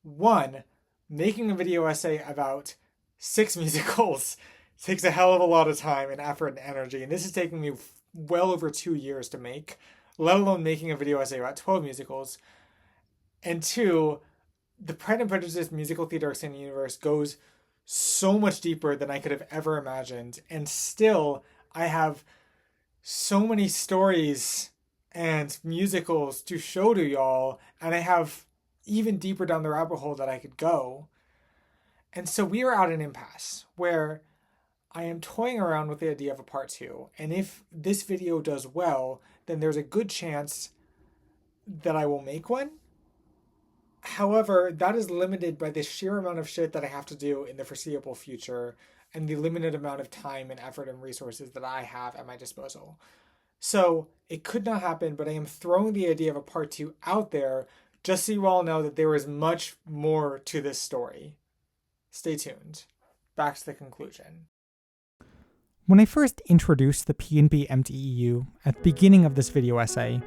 One, making a video essay about 6 musicals takes a hell of a lot of time and effort and energy, and this is taking me well over 2 years to make, let alone making a video essay about 12 musicals. And two, the Pride and Prejudice musical theater extended universe goes so much deeper than I could have ever imagined, and still I have so many stories and musicals to show to y'all, and I have even deeper down the rabbit hole that I could go. And so we are at an impasse where I am toying around with the idea of a part 2, and if this video does well, then there's a good chance that I will make one. However, that is limited by the sheer amount of shit that I have to do in the foreseeable future and the limited amount of time and effort and resources that I have at my disposal. So it could not happen, but I am throwing the idea of a part 2 out there just so you all know that there is much more to this story. Stay tuned. Back to the conclusion. When I first introduced the P&B MTEU at the beginning of this video essay,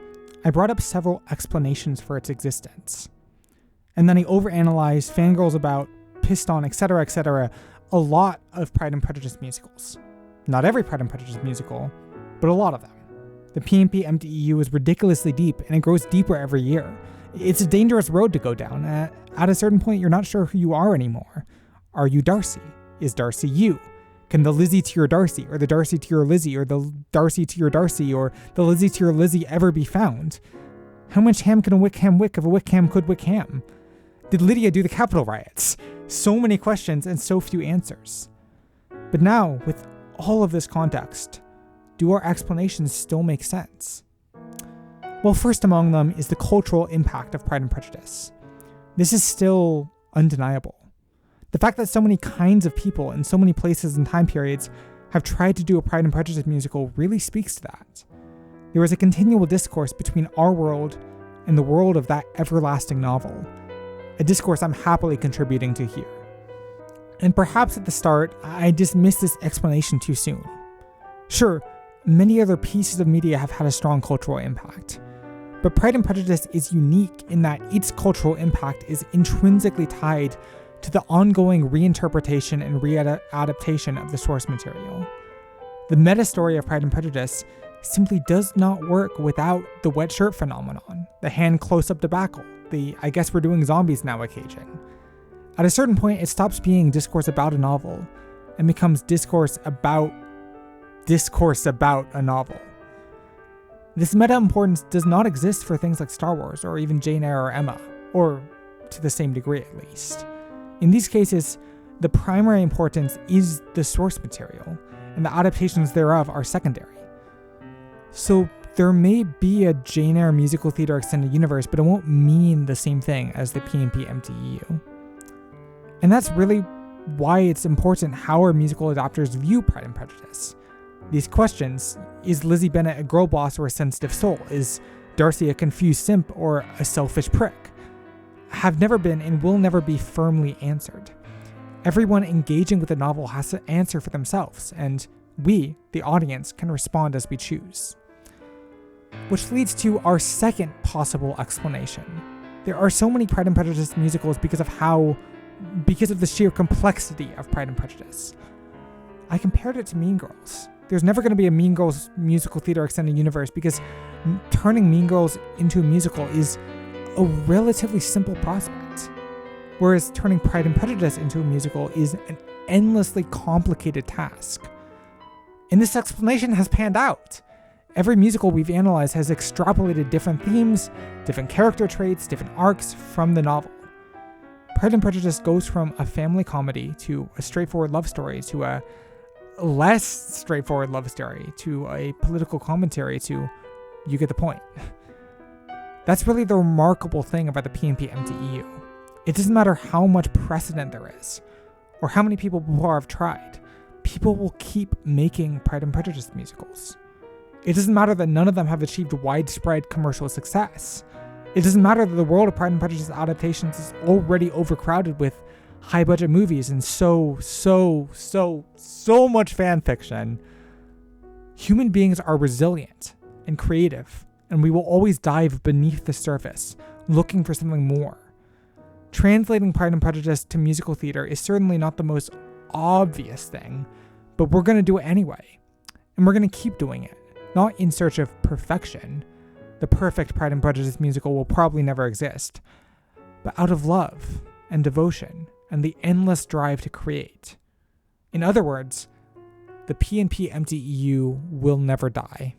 I brought up several explanations for its existence. And then I overanalyzed, fangirls about, pissed on, etc., a lot of Pride and Prejudice musicals. Not every Pride and Prejudice musical, but a lot of them. The P&P MTEU is ridiculously deep, and it grows deeper every year. It's a dangerous road to go down. At a certain point, you're not sure who you are anymore. Are you Darcy? Is Darcy you? Can the Lizzy to your Darcy, or the Darcy to your Lizzy, or the Darcy to your Darcy, or the Lizzy to your Lizzy ever be found? How much ham can a Wickham wick if a Wickham could wick ham? Did Lydia do the Capitol riots? So many questions and so few answers. But now, with all of this context, do our explanations still make sense? Well, first among them is the cultural impact of Pride and Prejudice. This is still undeniable. The fact that so many kinds of people in so many places and time periods have tried to do a Pride and Prejudice musical really speaks to that. There is a continual discourse between our world and the world of that everlasting novel, a discourse I'm happily contributing to here. And perhaps at the start, I dismissed this explanation too soon. Sure, many other pieces of media have had a strong cultural impact, but Pride and Prejudice is unique in that its cultural impact is intrinsically tied to the ongoing reinterpretation and readaptation of the source material. The meta story of Pride and Prejudice simply does not work without the wet shirt phenomenon, the hand close-up debacle, the "I guess we're doing zombies now" occasion. At a certain point, it stops being discourse about a novel and becomes discourse about a novel. This meta importance does not exist for things like Star Wars or even Jane Eyre or Emma, or to the same degree at least. In these cases, the primary importance is the source material, and the adaptations thereof are secondary. So there may be a Jane Eyre musical theater extended universe, but it won't mean the same thing as the P&P MTEU. And that's really why it's important how our musical adapters view Pride and Prejudice. These questions, is Lizzie Bennet a girl boss or a sensitive soul? Is Darcy a confused simp or a selfish prick? Have never been and will never be firmly answered. Everyone engaging with the novel has to answer for themselves, and we, the audience, can respond as we choose. Which leads to our second possible explanation. There are so many Pride and Prejudice musicals because of the sheer complexity of Pride and Prejudice. I compared it to Mean Girls. There's never going to be a Mean Girls musical theater extended universe because turning Mean Girls into a musical is a relatively simple prospect, whereas turning Pride and Prejudice into a musical is an endlessly complicated task. And this explanation has panned out. Every musical we've analyzed has extrapolated different themes, different character traits, different arcs from the novel. Pride and Prejudice goes from a family comedy to a straightforward love story to a less straightforward love story to a political commentary to you get the point. That's really the remarkable thing about the P&P MTEU. It doesn't matter how much precedent there is, or how many people before have tried. People will keep making Pride and Prejudice musicals. It doesn't matter that none of them have achieved widespread commercial success. It doesn't matter that the world of Pride and Prejudice adaptations is already overcrowded with high budget movies and so much fan fiction, human beings are resilient and creative, and we will always dive beneath the surface, looking for something more. Translating Pride and Prejudice to musical theater is certainly not the most obvious thing, but we're going to do it anyway. And we're going to keep doing it, not in search of perfection. The perfect Pride and Prejudice musical will probably never exist, but out of love and devotion and the endless drive to create. In other words, the P&P MTEU will never die.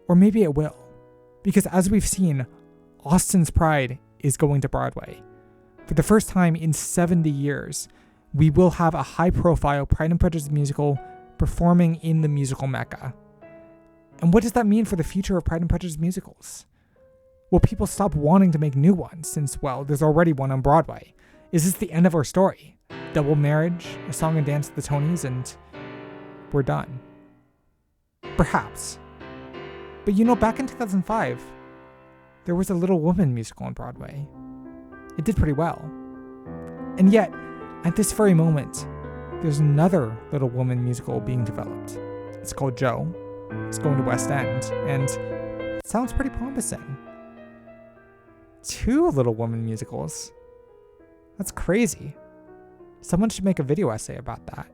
Or maybe it will, because as we've seen, Austen's Pride is going to Broadway. For the first time in 70 years, we will have a high-profile Pride and Prejudice musical performing in the musical Mecca. And what does that mean for the future of Pride and Prejudice musicals? Will people stop wanting to make new ones since, well, there's already one on Broadway? Is this the end of our story? Double marriage, a song and dance at the Tonys, and we're done. Perhaps. But you know, back in 2005, there was a Little Woman musical on Broadway. It did pretty well. And yet, at this very moment, there's another Little Woman musical being developed. It's called Jo. It's going to West End, and it sounds pretty promising. 2 Little Woman musicals. That's crazy. Someone should make a video essay about that.